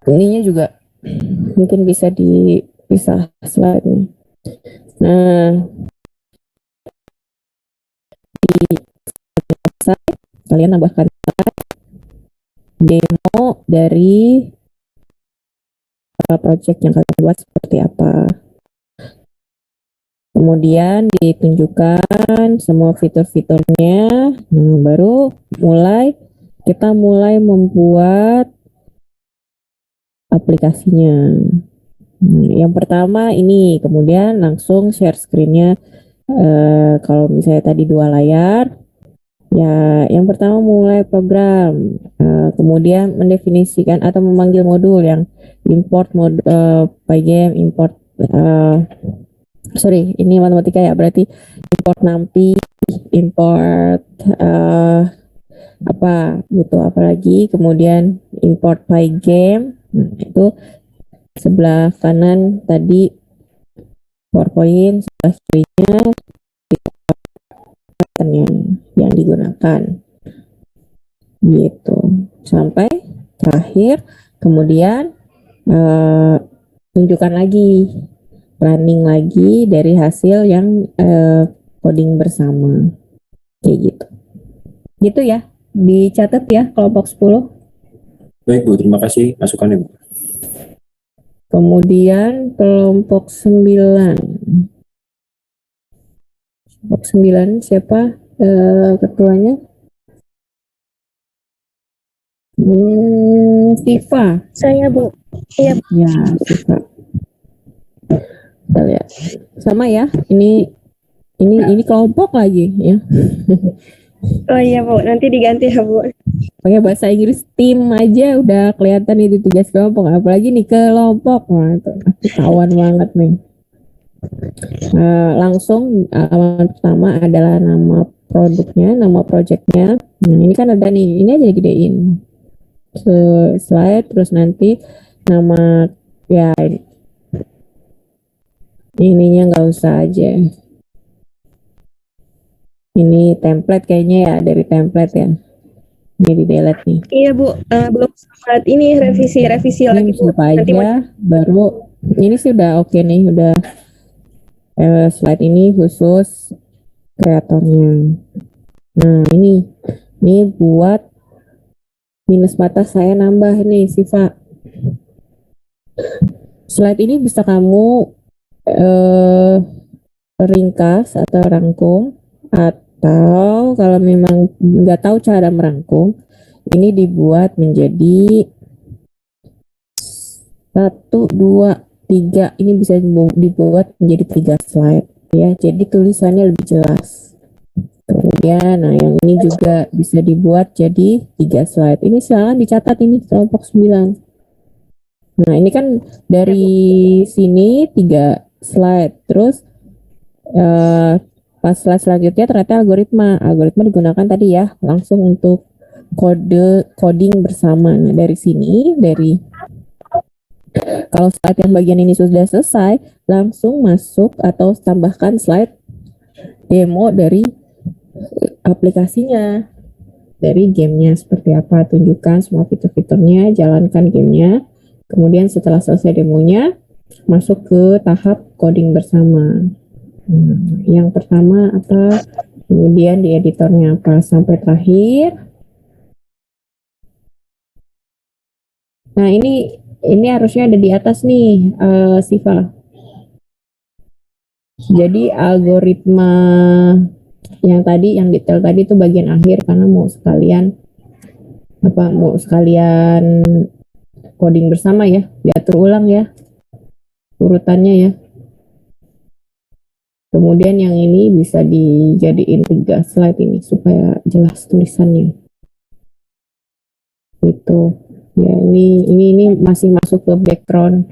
Ininya juga mungkin bisa dipisah slide-nya. Nah, di slide kalian tambahkan demo dari project yang kalian buat seperti apa. Kemudian ditunjukkan semua fitur-fiturnya. Baru kita mulai membuat aplikasinya. Yang pertama ini, kemudian langsung share screen-nya. Kalau misalnya tadi 2 layar, ya yang pertama mulai program, kemudian mendefinisikan atau memanggil modul yang import Pygame, import ini matematika ya, berarti import NumPy, import butuh apa lagi, kemudian import Pygame. Itu sebelah kanan tadi PowerPoint, sebelah kirinya yang digunakan gitu sampai terakhir. Kemudian tunjukkan lagi, running lagi dari hasil yang coding bersama kayak gitu ya, dicatat ya kelompok 10. Baik Bu, terima kasih masukannya Bu. Kemudian kelompok 9 siapa ketuanya? Siva. Saya Bu. Iya. Ya, Siva. Kita lihat. Sama ya. Ini kelompok lagi ya. Oh iya Bu, nanti diganti ya Bu. Pakai bahasa Inggris tim aja udah kelihatan itu tugas kelompok, apalagi nih kelompok. Nah, itu ketahuan banget nih. Langsung halaman pertama adalah nama produknya, nama projectnya. Nah ini kan ada nih, ini aja digedein slide, terus nanti nama ya Ininya nggak usah aja. Ini template kayaknya ya, dari template ya. Ini di delete nih. Iya Bu, belum sempat ini revisi Ini lagi Bu. lupa Nanti mau aja, baru ini sih udah oke nih, udah slide ini khusus kreatornya. Nah ini buat minus batas saya nambah nih Siva. Slide ini bisa kamu ringkas atau rangkum, atau kalau memang nggak tahu cara merangkum, ini dibuat menjadi 1, 2, 3. Ini bisa dibuat menjadi 3 slide ya, jadi tulisannya lebih jelas. Kemudian nah yang ini juga bisa dibuat jadi 3 slide. Ini silahkan dicatat, ini kelompok 9. Nah ini kan dari sini 3 slide, terus pas slide selanjutnya ternyata algoritma digunakan tadi ya, langsung untuk coding bersama. Nah dari sini, kalau slide yang bagian ini sudah selesai, langsung masuk atau tambahkan slide demo dari aplikasinya, dari gamenya seperti apa, tunjukkan semua fitur-fiturnya, jalankan gamenya. Kemudian setelah selesai demonya, masuk ke tahap coding bersama. Yang pertama apa, kemudian di editornya apa, sampai terakhir. Nah ini harusnya ada di atas nih, Siva. Jadi algoritma yang tadi, yang detail tadi itu bagian akhir, karena mau sekalian coding bersama ya, diatur ulang ya urutannya ya. Kemudian yang ini bisa dijadiin 3 slide ini supaya jelas tulisannya. Itu ya, ini masih masuk ke background,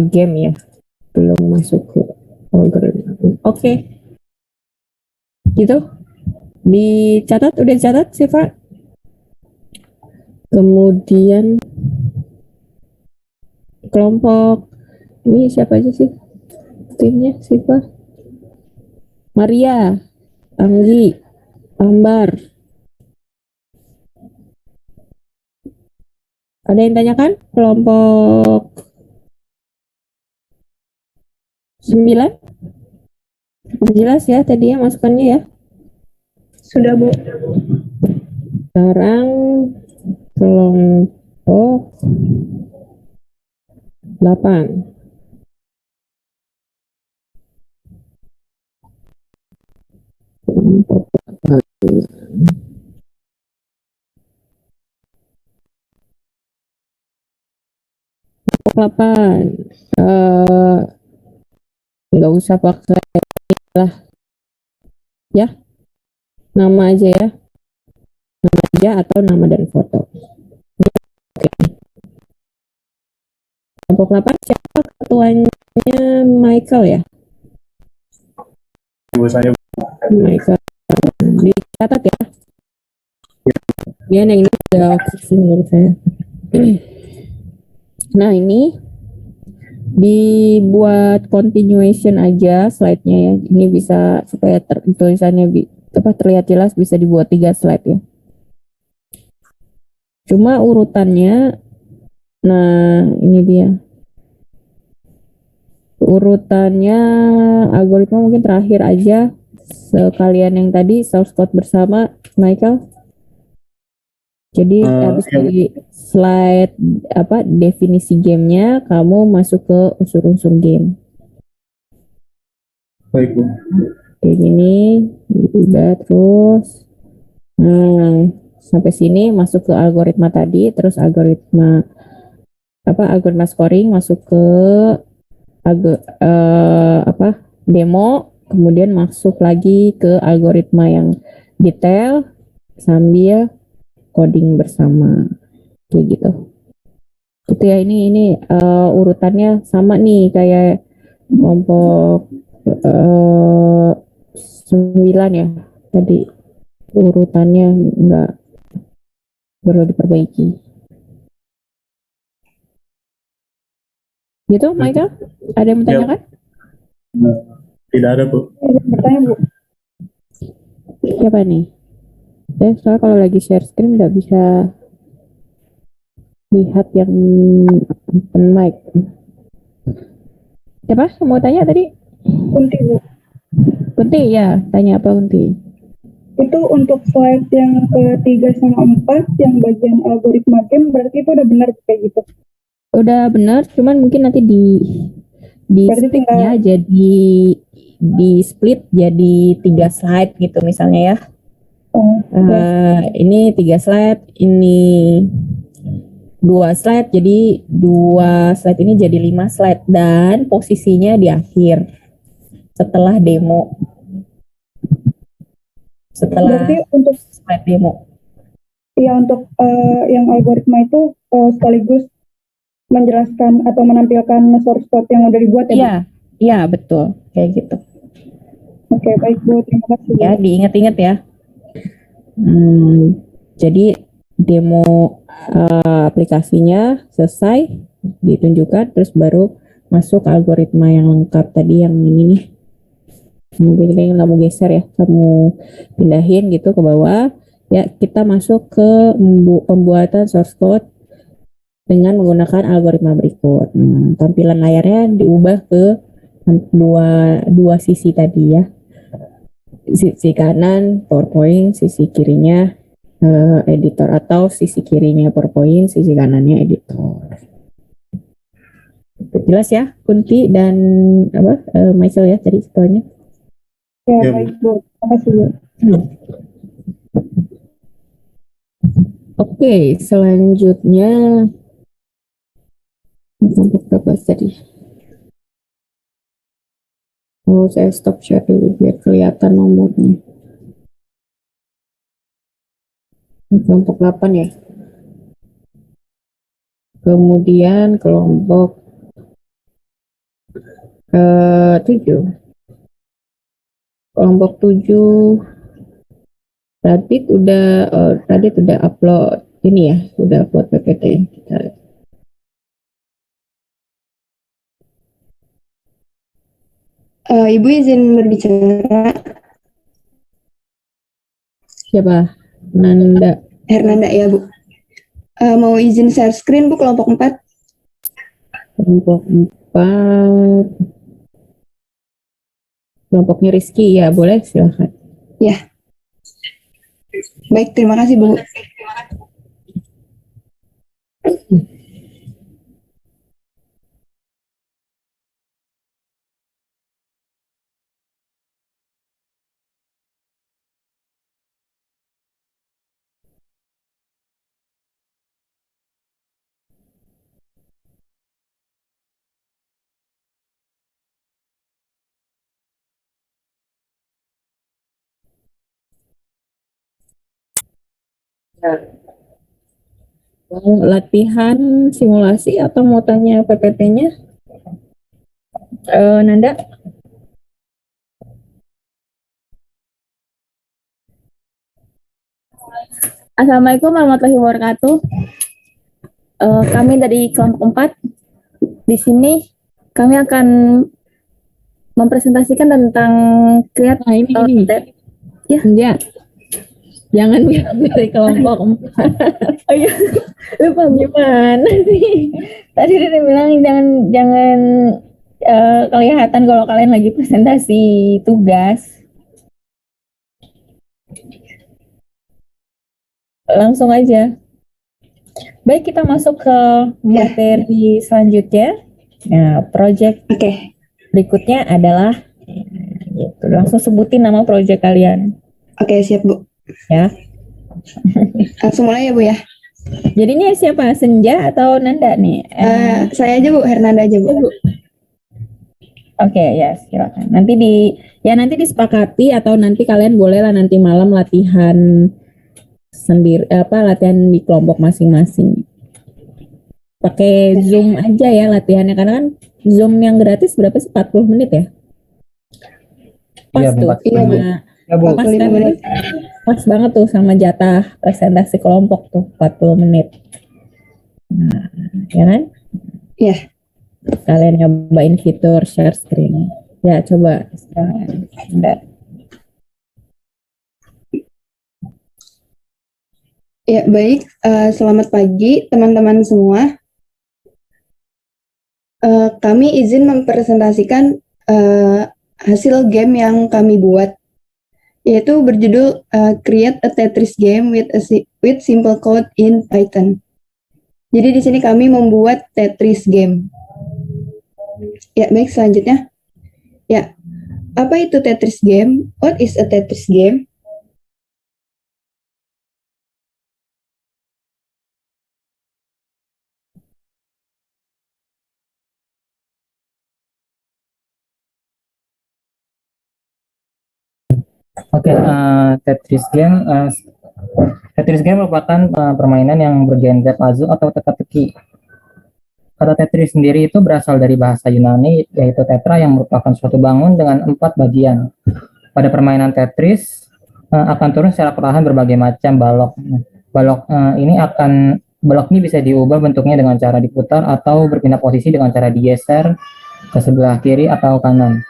game ya, belum masuk ke algoritma. Oke. Gitu. Udah dicatat Siva. Kemudian kelompok ini siapa aja sih timnya Siva? Maria, Anggi, Ambar. Ada yang tanyakan? Kelompok 9? Jelas ya tadi ya masukannya ya? sudah Bu. Sekarang kelompok 8. Kelompok 8. Nggak usah pakai lah ya, nama aja ya, nama aja atau nama dan foto. Oke. Kelompok 8 siapa ketuanya? Michael ya? Ibu saya. Michael, dicatat ya. Ya, yang ini udah fix menurut saya. Nah ini dibuat continuation aja slide-nya ya. Ini bisa supaya tulisannya terlihat jelas, bisa dibuat 3 slide ya. Cuma urutannya, nah ini dia. Urutannya algoritma mungkin terakhir aja, sekalian yang tadi source code bersama Michael. Jadi habis dari slide definisi gamenya, kamu masuk ke unsur-unsur game. Baik Bu. Kayak gini, udah terus. Nah, sampai sini masuk ke algoritma tadi, terus algoritma scoring masuk ke demo, kemudian masuk lagi ke algoritma yang detail sambil coding bersama kayak gitu. Itu ya, ini urutannya sama nih kayak kelompok 9 ya. Tadi urutannya nggak perlu diperbaiki. Gitu, Michael? Ada yang mau tanyakan? Tidak ada, Bu. Bertanya, Bu. Siapa nih? Soalnya kalau lagi share screen nggak bisa lihat yang open mic. Siapa? Mau tanya tadi? Kunti, Bu. Kunti, ya. Tanya apa, Kunti? Itu untuk slide yang ke-3 sama 4, yang bagian algoritma game, berarti itu udah benar kayak gitu? Udah benar, cuman mungkin nanti di Berarti splitnya jadi di split jadi 3 slide gitu misalnya ya. Ini 3 slide, ini 2 slide, jadi 2 slide ini jadi 5 slide dan posisinya di akhir setelah demo. Setelah berarti untuk slide demo. ya untuk yang algoritma itu sekaligus menjelaskan atau menampilkan source code yang udah dibuat ya, Bu? Iya, betul, kayak gitu. Oke, baik, Bu, terima kasih. Ya, diingat-ingat ya. Jadi demo aplikasinya selesai, ditunjukkan, terus baru masuk algoritma yang lengkap tadi yang ini nih. Mungkin kita nggak mau geser ya, kamu pindahin gitu ke bawah. Ya, kita masuk ke pembuatan source code dengan menggunakan algoritma berikut. Tampilan layarnya diubah ke dua sisi tadi ya. Sisi kanan PowerPoint, sisi kirinya editor, atau sisi kirinya PowerPoint, sisi kanannya editor. Jelas ya, Kunti dan Michael ya tadi setelahnya. Ya, baik, Bu. Terima kasih, Bu. Oke, selanjutnya berapa tadi? Saya stop share dulu biar kelihatan nomornya. Kelompok 8 ya. Kemudian kelompok 7. Kelompok 7 Radit udah upload ini ya, udah upload PPT. Kita lihat. Ibu izin berbicara. Siapa? Nanda. Hernanda ya, Bu. Mau izin share screen, Bu, kelompok 4. Kelompok 4. Kelompoknya Rizky, ya boleh, silahkan. Ya. Baik, terima kasih, Bu. Mau latihan simulasi atau mau tanya PPT-nya? Nanda? Assalamualaikum warahmatullahi wabarakatuh. Kami dari kelompok 4. Di sini kami akan mempresentasikan tentang creator tab. Ya. Jangan bilang dari kelompok 4. Oh iya, lupa gimana sih? Tadi dia bilang jangan kelihatan kalau kalian lagi presentasi tugas. Langsung aja. Baik, kita masuk ke materi selanjutnya. Nah, project berikutnya adalah gitu. Langsung sebutin nama project kalian. Oke, siap, Bu. Ya. Langsung mulai ya, Bu ya. Jadinya siapa? Senja atau Nanda nih? Saya aja, Bu. Hernanda aja, Bu. Oke, ya, silakan. Nanti disepakati atau nanti kalian boleh lah nanti malam latihan sendiri, latihan di kelompok masing-masing. Pakai Zoom aja ya latihannya, karena kan Zoom yang gratis berapa sih? 40 menit ya? Pas tuh. Iya, pas kan? Pas banget tuh sama jatah presentasi kelompok tuh 40 menit. Nah, ya kan? Iya. kalian nyobain fitur share screen. Ya, coba. Sebentar. Ya, baik. Selamat pagi, teman-teman semua. Kami izin mempresentasikan hasil game yang kami buat, yaitu berjudul Create a Tetris Game with Simple Code in Python. Jadi di sini kami membuat Tetris game. Ya, baik, selanjutnya. Ya, apa itu Tetris game? What is a Tetris game? Oke, Tetris Game merupakan permainan yang bergenre puzzle atau teka-teki. Kata Tetris sendiri itu berasal dari bahasa Yunani, yaitu tetra yang merupakan suatu bangun dengan 4 bagian. Pada permainan Tetris akan turun secara perlahan berbagai macam balok. Balok ini bisa diubah bentuknya dengan cara diputar atau berpindah posisi dengan cara digeser ke sebelah kiri atau kanan.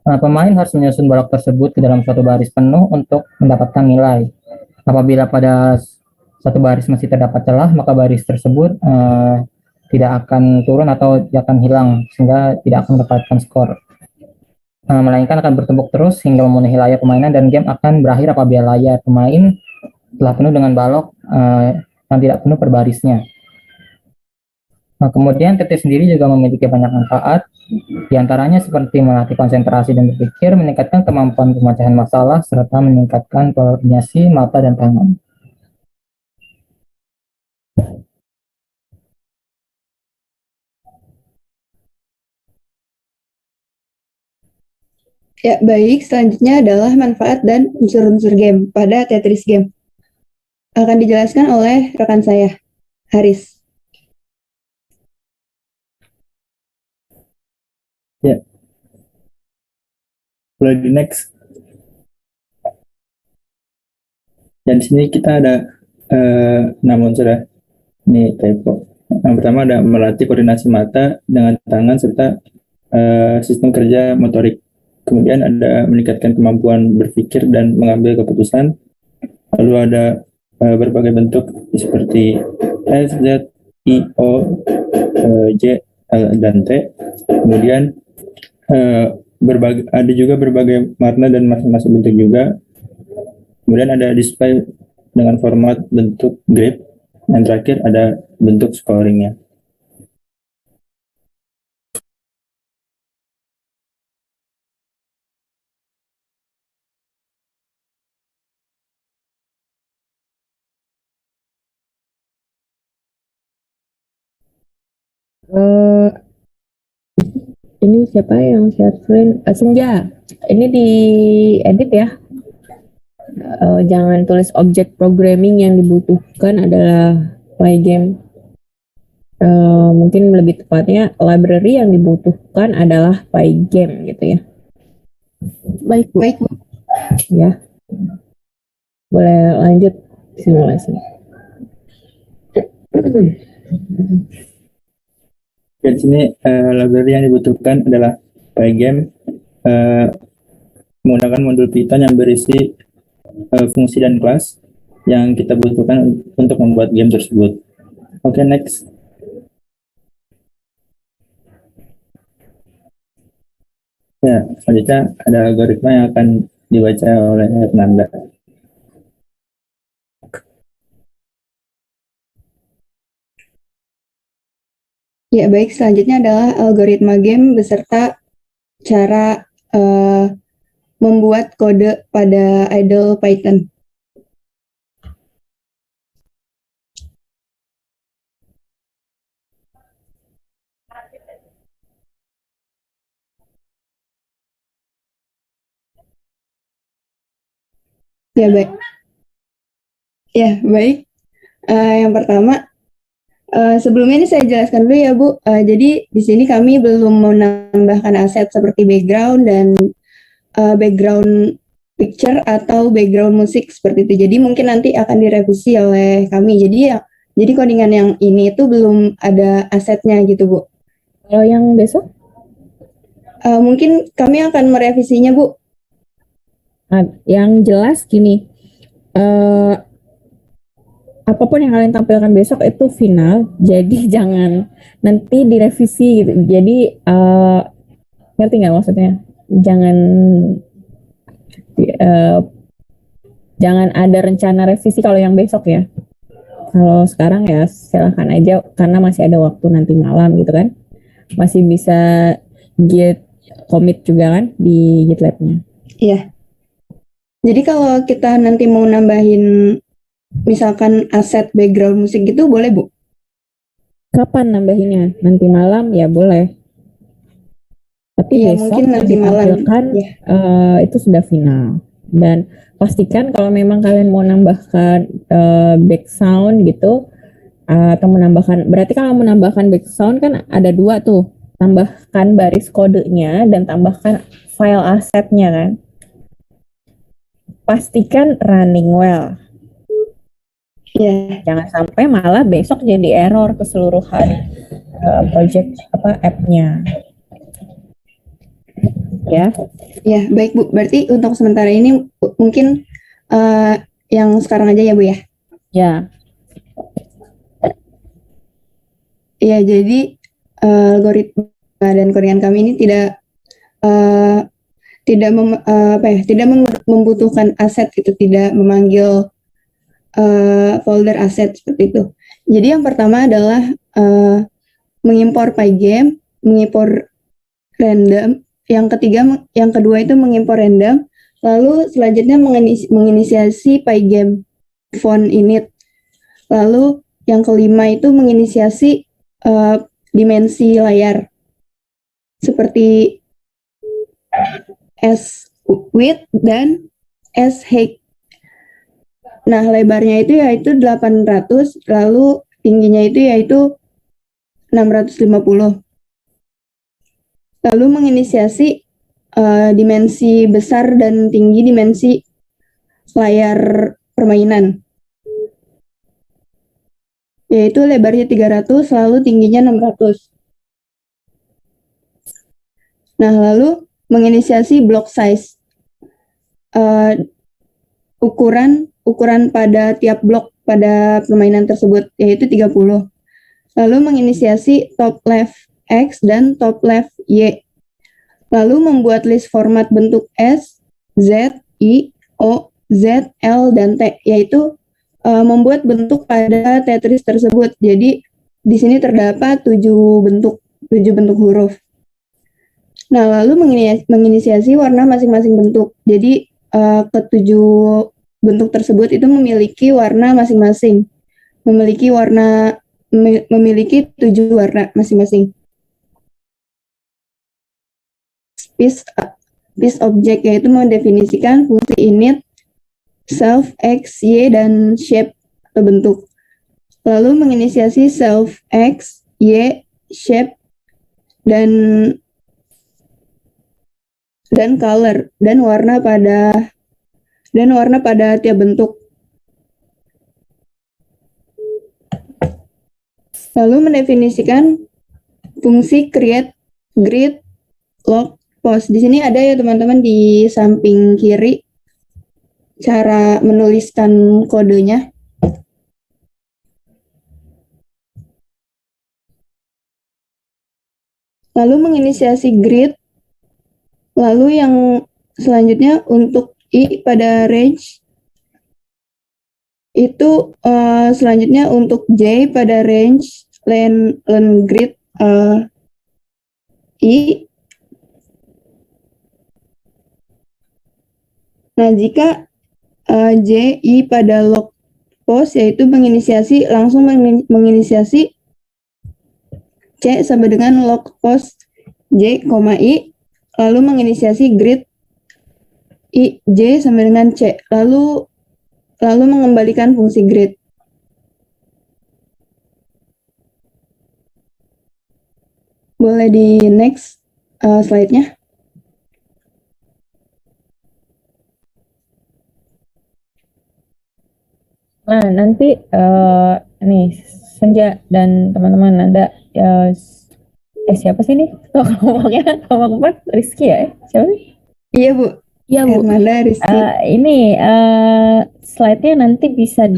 Pemain harus menyusun balok tersebut ke dalam suatu baris penuh untuk mendapatkan nilai. Apabila pada satu baris masih terdapat celah, maka baris tersebut tidak akan turun atau akan hilang, sehingga tidak akan mendapatkan skor. Melainkan akan bertumpuk terus hingga memenuhi layar permainan, dan game akan berakhir apabila layar pemain telah penuh dengan balok yang tidak penuh per barisnya. Kemudian Tetris sendiri juga memiliki banyak manfaat, diantaranya seperti melatih konsentrasi dan berpikir, meningkatkan kemampuan pemecahan masalah, serta meningkatkan koordinasi mata dan tangan. Ya, baik. Selanjutnya adalah manfaat dan unsur-unsur game pada Tetris game. Akan dijelaskan oleh rekan saya, Haris. Ya. Boleh di next. Dan di sini kita ada namun sudah ini typo. Yang pertama ada melatih koordinasi mata dengan tangan serta sistem kerja motorik. Kemudian ada meningkatkan kemampuan berpikir dan mengambil keputusan. Lalu ada berbagai bentuk seperti S, Z, I, O, J, L, dan T. Kemudian ada juga berbagai warna dan masing-masing bentuk juga. Kemudian ada display dengan format bentuk grid. Dan terakhir ada bentuk scoringnya. Ini siapa yang share screen? Senja. Ini di edit ya. Jangan tulis objek programming, yang dibutuhkan adalah Pygame. Mungkin lebih tepatnya library yang dibutuhkan adalah Pygame gitu ya. Baik, Bu. Ya. Boleh lanjut simulasi. Di sini library yang dibutuhkan adalah Pygame, menggunakan modul Python yang berisi fungsi dan kelas yang kita butuhkan untuk membuat game tersebut. Oke, next. Ya, selanjutnya ada algoritma yang akan dibaca oleh Hernanda. Ya, baik. Selanjutnya adalah algoritma game beserta cara membuat kode pada idle Python. Ya, baik. Ya, baik. Yang pertama, sebelumnya ini saya jelaskan dulu ya, Bu. Jadi di sini kami belum menambahkan aset seperti background dan background picture atau background musik seperti itu. Jadi mungkin nanti akan direvisi oleh kami. Jadi codingan yang ini itu belum ada asetnya gitu, Bu. Kalau yang besok? Mungkin kami akan merevisinya, Bu. Nah, yang jelas gini, apapun yang kalian tampilkan besok itu final, jadi jangan nanti direvisi gitu. Jadi ngerti nggak maksudnya? Eh, jangan ada rencana revisi kalau yang besok ya. Kalau sekarang ya silahkan aja karena masih ada waktu nanti malam gitu kan. Masih bisa git commit juga kan di GitLab-nya. Iya. Jadi kalau kita nanti mau nambahin misalkan aset background musik gitu boleh, Bu? Kapan nambahinnya? Nanti malam ya boleh. Tapi Iya, besok mungkin yang nanti malam. ditampilkan Ya. itu sudah final. Dan pastikan kalau memang kalian mau nambahkan back sound gitu atau menambahkan, berarti kalau menambahkan back sound kan ada dua tuh, tambahkan baris kodenya dan tambahkan file asetnya kan. Pastikan running well. Iya. Jangan sampai malah besok jadi error keseluruhan project app-nya. Ya. Ya, baik Bu. Berarti untuk sementara ini mungkin yang sekarang aja ya, Bu ya. Ya. Ya, jadi algoritma dan koringan kami ini tidak membutuhkan aset gitu, tidak memanggil folder aset seperti itu. Jadi yang pertama adalah mengimpor Pygame, mengimpor random. Yang kedua itu mengimpor random. Lalu selanjutnya menginisiasi Pygame font init. Lalu yang kelima itu menginisiasi dimensi layar seperti S width dan S height. Nah, lebarnya itu yaitu 800, lalu tingginya itu yaitu 650. Lalu menginisiasi dimensi besar dan tinggi dimensi layar permainan. Yaitu lebarnya 300, lalu tingginya 600. Nah, lalu menginisiasi block size. Ukuran pada tiap blok pada permainan tersebut, yaitu 30. Lalu menginisiasi top left X dan top left Y. Lalu membuat list format bentuk S, Z, I, O, Z, L, dan T, yaitu membuat bentuk pada Tetris tersebut. Jadi di sini terdapat 7 bentuk huruf. Nah, lalu menginisiasi warna masing-masing bentuk. Jadi ketujuh bentuk tersebut itu memiliki warna masing-masing. Memiliki 7 warna masing-masing. Piece object yaitu mendefinisikan fungsi init, self, X, Y, dan shape atau bentuk. Lalu menginisiasi self, X, Y, shape, dan color dan warna pada tiap bentuk. Lalu mendefinisikan fungsi create, grid, log, post. Di sini ada ya teman-teman di samping kiri cara menuliskan kodenya. Lalu menginisiasi grid. Lalu yang selanjutnya untuk I pada range itu selanjutnya untuk J pada range len grid I. Nah, jika J, I pada log post yaitu langsung menginisiasi C sama dengan log post J, I, lalu menginisiasi grid I, J sama dengan C, lalu mengembalikan fungsi grid. Boleh di next slide-nya. Nah, nanti nih Senja dan teman-teman ada siapa sih nih? Oh, kelompok 4 Rizky ya? Siapa sih? Iya Bu. Iya Bu. Hermanda, Rizky. Ini slide-nya nanti bisa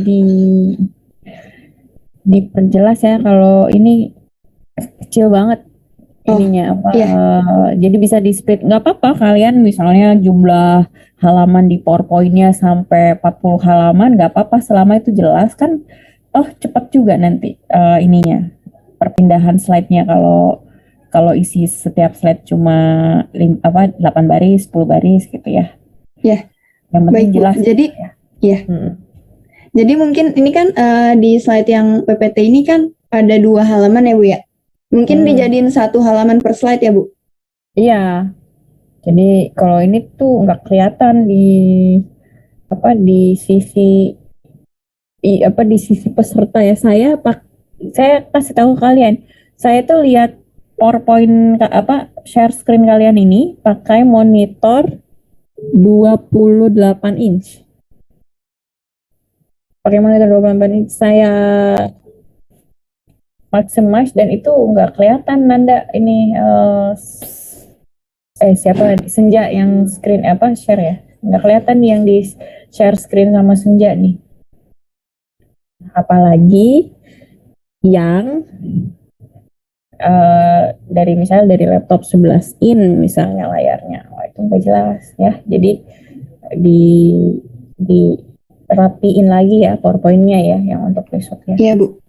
diperjelas ya, kalau ini kecil banget ininya apa jadi bisa di split, nggak apa-apa kalian misalnya jumlah halaman di PowerPoint-nya sampai 40 halaman nggak apa-apa selama itu jelas kan, cepat juga nanti ininya perpindahan slide-nya kalau isi setiap slide cuma 8 baris 10 baris gitu ya. Ya. Yang penting Baik Bu. jelas. Jadi ya. Jadi mungkin ini kan di slide yang PPT ini kan ada 2 halaman ya Bu ya. Mungkin dijadiin 1 halaman per slide ya Bu? Iya. Jadi kalau ini tuh nggak kelihatan di sisi di sisi peserta ya. Saya kasih tahu kalian. Saya tuh lihat PowerPoint share screen kalian ini pakai monitor 28 inch. Pakai monitor 28 inch saya maximize dan itu nggak kelihatan Nanda ini siapa Senja yang screen share ya, nggak kelihatan yang di share screen sama Senja nih, apalagi yang dari laptop 11 in misalnya layarnya, itu nggak jelas ya, jadi rapiin lagi ya PowerPoint-nya ya yang untuk besoknya. Iya Bu.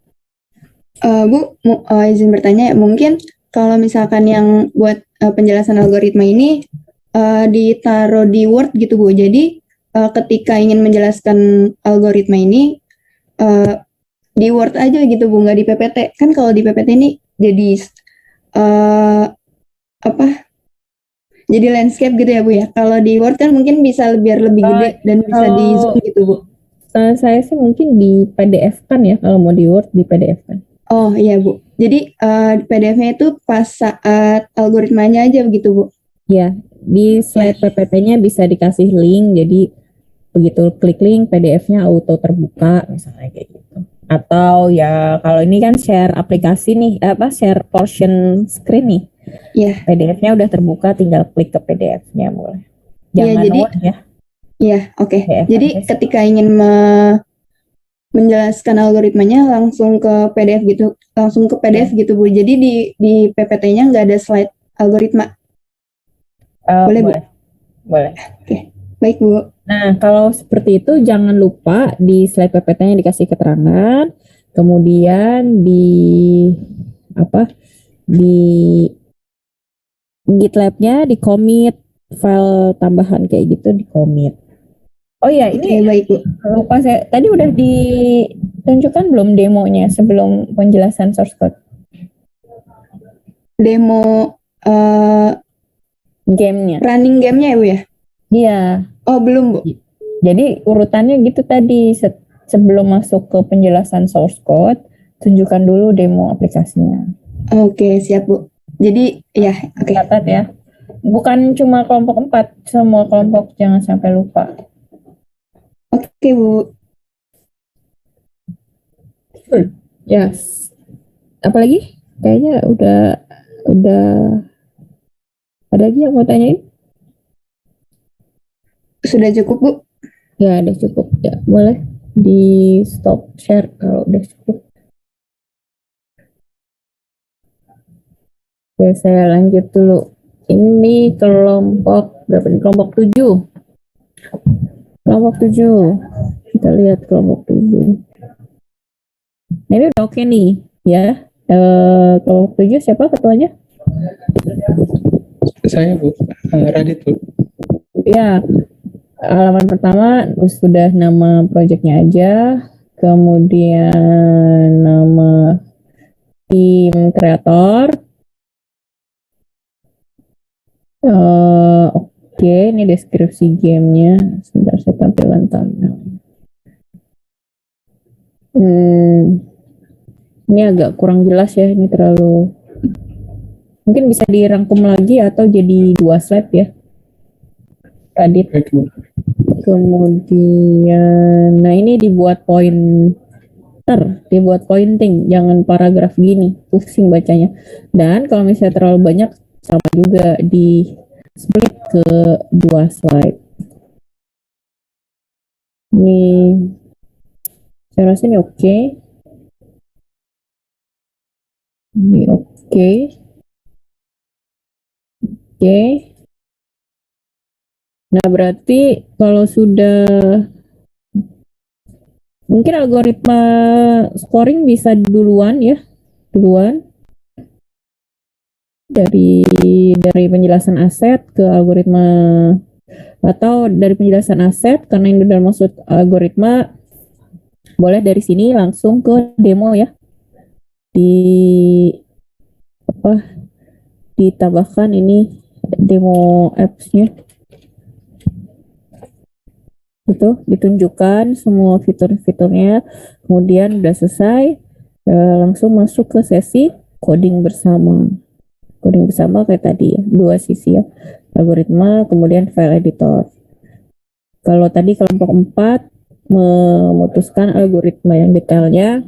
Bu, izin bertanya, mungkin kalau misalkan yang buat penjelasan algoritma ini ditaruh di Word gitu Bu, jadi ketika ingin menjelaskan algoritma ini di Word aja gitu Bu, nggak di PPT. Kan kalau di PPT ini jadi jadi landscape gitu ya Bu ya. Kalau di Word kan mungkin bisa lebih gede dan bisa di zoom gitu Bu. Saya sih mungkin di PDF kan ya, kalau mau di Word di PDF kan. Oh iya Bu, jadi PDF-nya itu pas saat algoritmanya aja begitu Bu? Ya, di slide PPT-nya bisa dikasih link, jadi begitu klik link PDF-nya auto terbuka misalnya kayak gitu. Atau ya kalau ini kan share aplikasi nih, share portion screen nih. Iya. PDF-nya udah terbuka, tinggal klik ke PDF-nya boleh. Jangan jadi, Word ya. Iya, oke. Jadi ketika ingin menjelaskan algoritmanya langsung ke PDF gitu Bu. Jadi di PPT-nya nggak ada slide algoritma. Boleh Bu? Boleh. Oke, baik Bu. Nah kalau seperti itu jangan lupa di slide PPT-nya dikasih keterangan, kemudian di GitLab-nya di commit file tambahan kayak gitu, di commit. Oh iya, ini baik Bu. Lupa saya, tadi udah ditunjukkan belum demonya sebelum penjelasan source code? Demo gamenya. Running gamenya ya Bu ya? Iya. Oh belum Bu. Jadi urutannya gitu tadi, sebelum masuk ke penjelasan source code, tunjukkan dulu demo aplikasinya. Oke, siap Bu. Jadi ya, oke. Catat ya. Bukan cuma kelompok 4, semua kelompok jangan sampai lupa. Oke Bu. Yes. Apalagi? Kayaknya udah ada lagi yang mau tanyain? Sudah cukup Bu? Ya, udah cukup. Ya, boleh di stop share kalau udah cukup. Oke, saya lanjut dulu. Ini kelompok berapa nih? Kelompok 7. Kelompok 7. Kita lihat kelompok 7. Nah, ini udah oke nih, ya. Kelompok 7 siapa ketuanya? Saya Bu, Radit Bu. Ya, halaman pertama sudah nama proyeknya aja, kemudian nama tim kreator. Oke, ini deskripsi gamenya. Sebentar saya tampilkan thumbnail. Ini agak kurang jelas ya, ini terlalu. Mungkin bisa dirangkum lagi atau jadi 2 slide ya. Radit. Kemudian, nah ini dibuat poin muter, dibuat pointing, jangan paragraf gini, pusing bacanya. Dan kalau misalnya terlalu banyak, sama juga di split ke 2 slide. Ini saya rasa ini oke. Ini oke. Oke. Nah, berarti kalau sudah mungkin algoritma scoring bisa duluan ya. Duluan. Dari penjelasan aset ke algoritma, atau dari penjelasan aset karena ini udah maksud algoritma, boleh dari sini langsung ke demo ya. Ditambahkan ini demo apps-nya. Itu ditunjukkan semua fitur-fiturnya, kemudian udah selesai, langsung masuk ke sesi coding bersama. Coding bersama kayak tadi ya, 2 sisi ya, algoritma kemudian file editor. Kalau tadi kelompok 4 memutuskan algoritma yang detailnya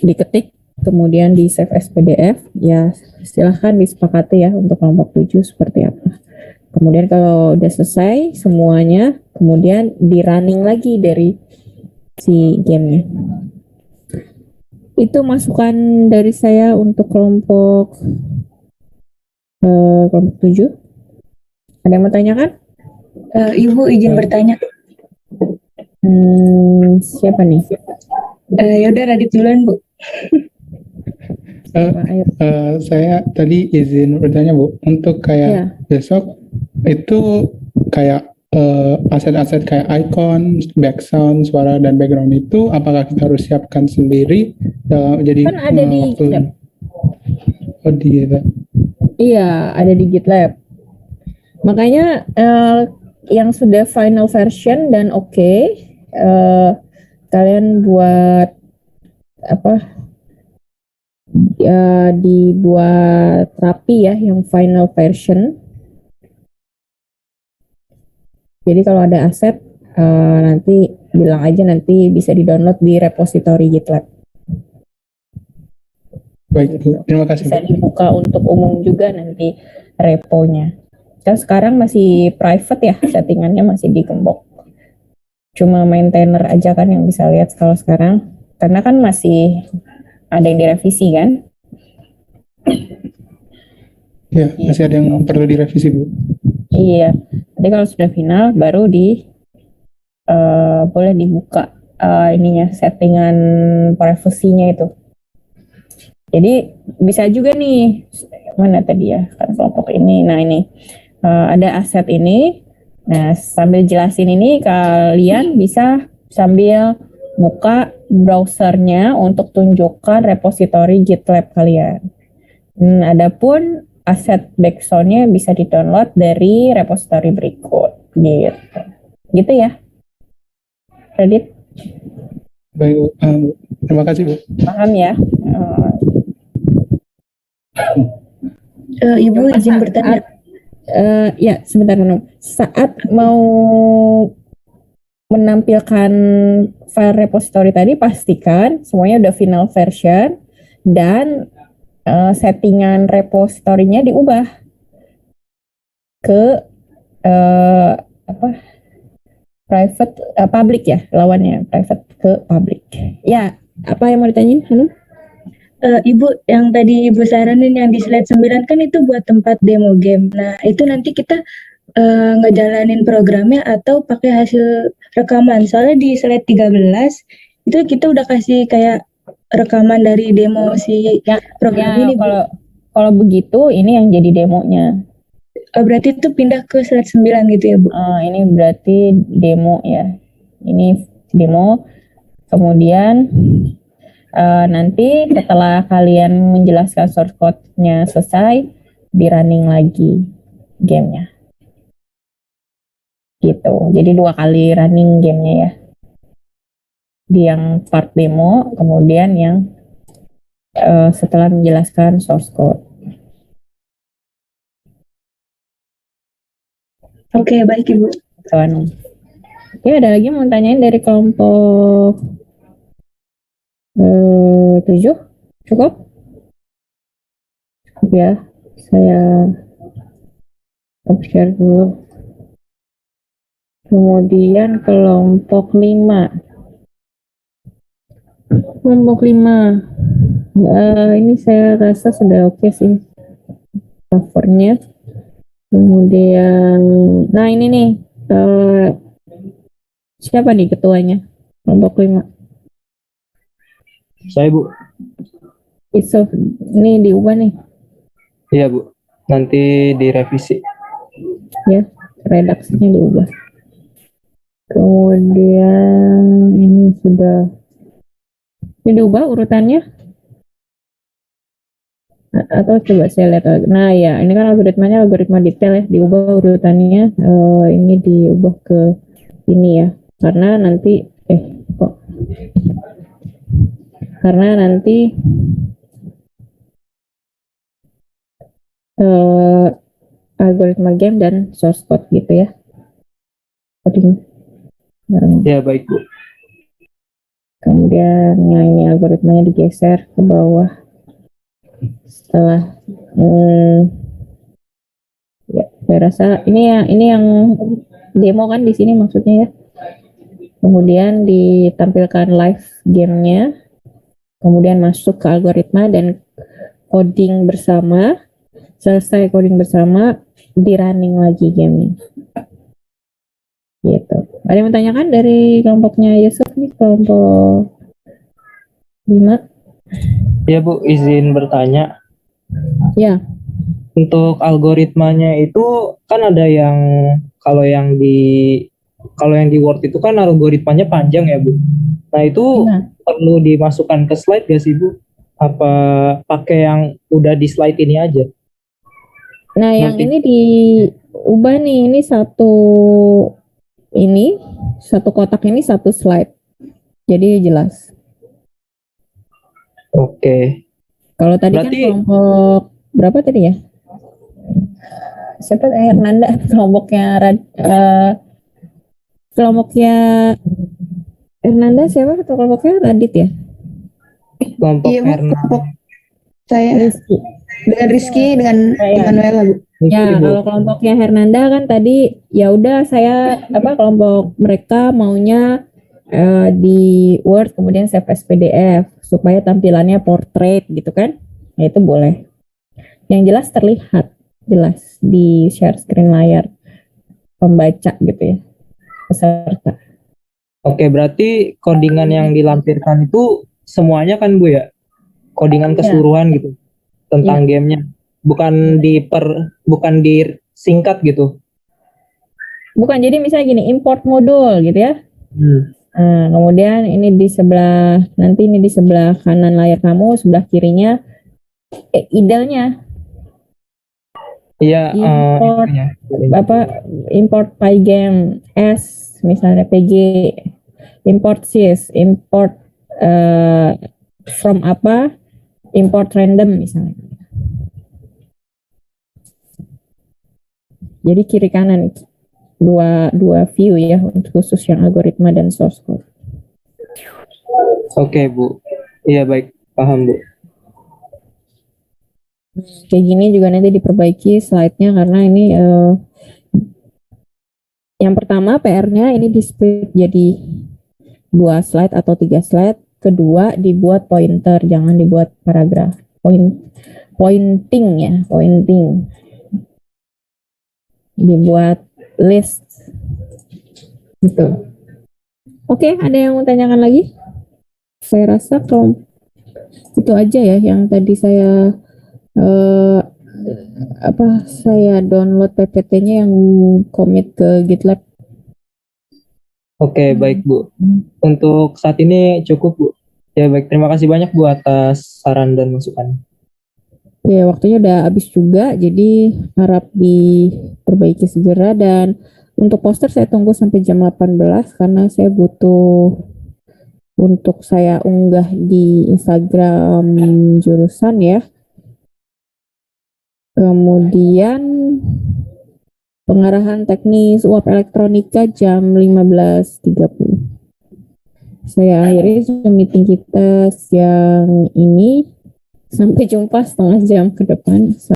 diketik kemudian di save as PDF, ya silahkan disepakati ya untuk kelompok 7 seperti apa. Kemudian kalau udah selesai semuanya, kemudian di running lagi dari si gamenya. Itu masukan dari saya untuk kelompok 7. Ada yang mau tanyakan? Ibu izin bertanya. Siapa nih? Ya udah Radit duluan, Bu. Saya tadi izin bertanya Bu, untuk kayak besok itu kayak aset-aset kayak icon, background, suara dan background itu apakah kita harus siapkan sendiri? Jadi Kan ada di GitLab. Oh di GitLab. Iya, ada di GitLab. Makanya yang sudah final version dan oke, kalian buat dibuat rapi ya yang final version. Jadi kalau ada aset nanti bilang aja, nanti bisa di-download di repository GitLab. Baik, Bu. Terima kasih. Bisa dibuka untuk umum juga nanti reponya. Kan sekarang masih private ya, settingannya masih digembok. Cuma maintainer aja kan yang bisa lihat kalau sekarang. Karena kan masih ada yang direvisi kan? Ya, masih ada yang perlu direvisi, Bu. Iya. Jadi kalau sudah final baru boleh dibuka ininya, settingan privacy-nya itu. Jadi bisa juga nih, mana tadi ya, kan kelompok ini. Nah ini ada aset ini. Nah sambil jelasin ini kalian bisa sambil buka browsernya untuk tunjukkan repository GitLab kalian. Adapun aset background-nya bisa di-download dari repository berikut. Gitu ya. Radit? Baik, Bu. Terima kasih, Bu. Paham ya? Ibu izin bertanya. Ya, sebentar Nung. Saat mau menampilkan file repository tadi, pastikan semuanya udah final version dan settingan repositorinya diubah ke private, public ya, lawannya private ke public. Ya, apa yang mau ditanyain, Hanum? Ibu, yang tadi Ibu saranin yang di slide 9 kan itu buat tempat demo game. Nah, itu nanti kita ngejalanin programnya atau pakai hasil rekaman. Soalnya di slide 13 itu kita udah kasih kayak rekaman dari demo si program ini. Kalau begitu ini yang jadi demonya. Berarti itu pindah ke slide 9 gitu ya, Bu? Ini berarti demo ya. Ini demo. Kemudian nanti setelah kalian menjelaskan source code-nya selesai, di running lagi gamenya. Gitu. Jadi 2 kali running gamenya ya. Di yang part demo, kemudian yang setelah menjelaskan source code. Oke, baik Ibu. Ya, ada lagi mau tanyain dari kelompok 7 cukup? Cukup ya. Saya share dulu. Kemudian kelompok 5. Kelompok 5. Ini saya rasa sudah oke sih covernya. Kemudian, nah ini nih, siapa nih ketuanya? Kelompok 5. Saya Bu. Iso, ini diubah nih. Iya Bu. Nanti direvisi. Ya, redaksinya diubah. Kemudian ini sudah diubah urutannya, atau coba saya lihat lagi. Nah ya, ini kan algoritmanya algoritma detail ya, diubah urutannya. Ini diubah ke ini ya, karena nanti algoritma game dan source code gitu ya. Coding bareng. Ya baik Bu. Kemudian yang ini algoritmanya digeser ke bawah. Setelah ya, saya rasa ini yang demo kan di sini maksudnya ya. Kemudian ditampilkan live gamenya, kemudian masuk ke algoritma dan coding bersama. Selesai coding bersama, di running lagi gamenya. Gitu. Ada yang menanyakan dari kelompoknya Yusuf nih, kelompok 5? Ya Bu, izin bertanya. Ya. Untuk algoritmanya itu kan ada yang kalau yang di Word itu kan algoritmanya panjang ya Bu. Nah itu perlu dimasukkan ke slide gak sih Bu? Apa pakai yang udah di slide ini aja? Nah yang ini diubah nih, ini satu kotak ini satu slide. Jadi jelas. Oke. Kalau tadi kan kelompok berapa tadi ya? Siapa Hernanda kelompoknya Hernanda siapa atau kelompoknya Radit ya? Kelompok kelompok saya dengan Rizky dengan Manuela Bu. Ya, kalau kelompoknya Hernanda kan tadi ya udah saya kelompok mereka maunya di Word kemudian save as PDF supaya tampilannya portrait gitu kan. Nah, itu boleh. Yang jelas terlihat jelas di share screen layar pembaca gitu ya. Peserta. Oke, berarti codingan yang dilampirkan itu semuanya kan Bu ya? Codingan keseluruhan gitu tentang gamenya. Bukan disingkat gitu. Bukan, jadi misalnya gini, import modul gitu ya. Nah, kemudian ini di sebelah kanan layar kamu, sebelah kirinya idenya. Iya, import Pygame S misalnya PG, import sys, import from import random misalnya. Jadi kiri kanan dua view ya untuk khusus yang algoritma dan source code. Oke Bu, iya baik, paham Bu. Kayak gini juga nanti diperbaiki slide-nya karena ini yang pertama PR-nya ini di-split jadi 2 slide atau 3 slide. Kedua dibuat pointer, jangan dibuat paragraf. Pointing ya, pointing. Dibuat list gitu. Oke, ada yang mau tanyakan lagi? Saya rasa kalau itu aja ya yang tadi saya saya download PPT-nya yang commit ke GitLab. Oke, baik Bu. Untuk saat ini cukup Bu. Ya baik, terima kasih banyak Bu atas saran dan masukan. Ya, waktunya udah habis juga, jadi harap diperbaiki segera. Dan untuk poster saya tunggu sampai jam 18 karena saya butuh untuk saya unggah di Instagram jurusan ya. Kemudian pengarahan teknis uap elektronika jam 15.30. Saya akhiri Zoom meeting kita siang ini. Sampai jumpa setengah jam ke depan.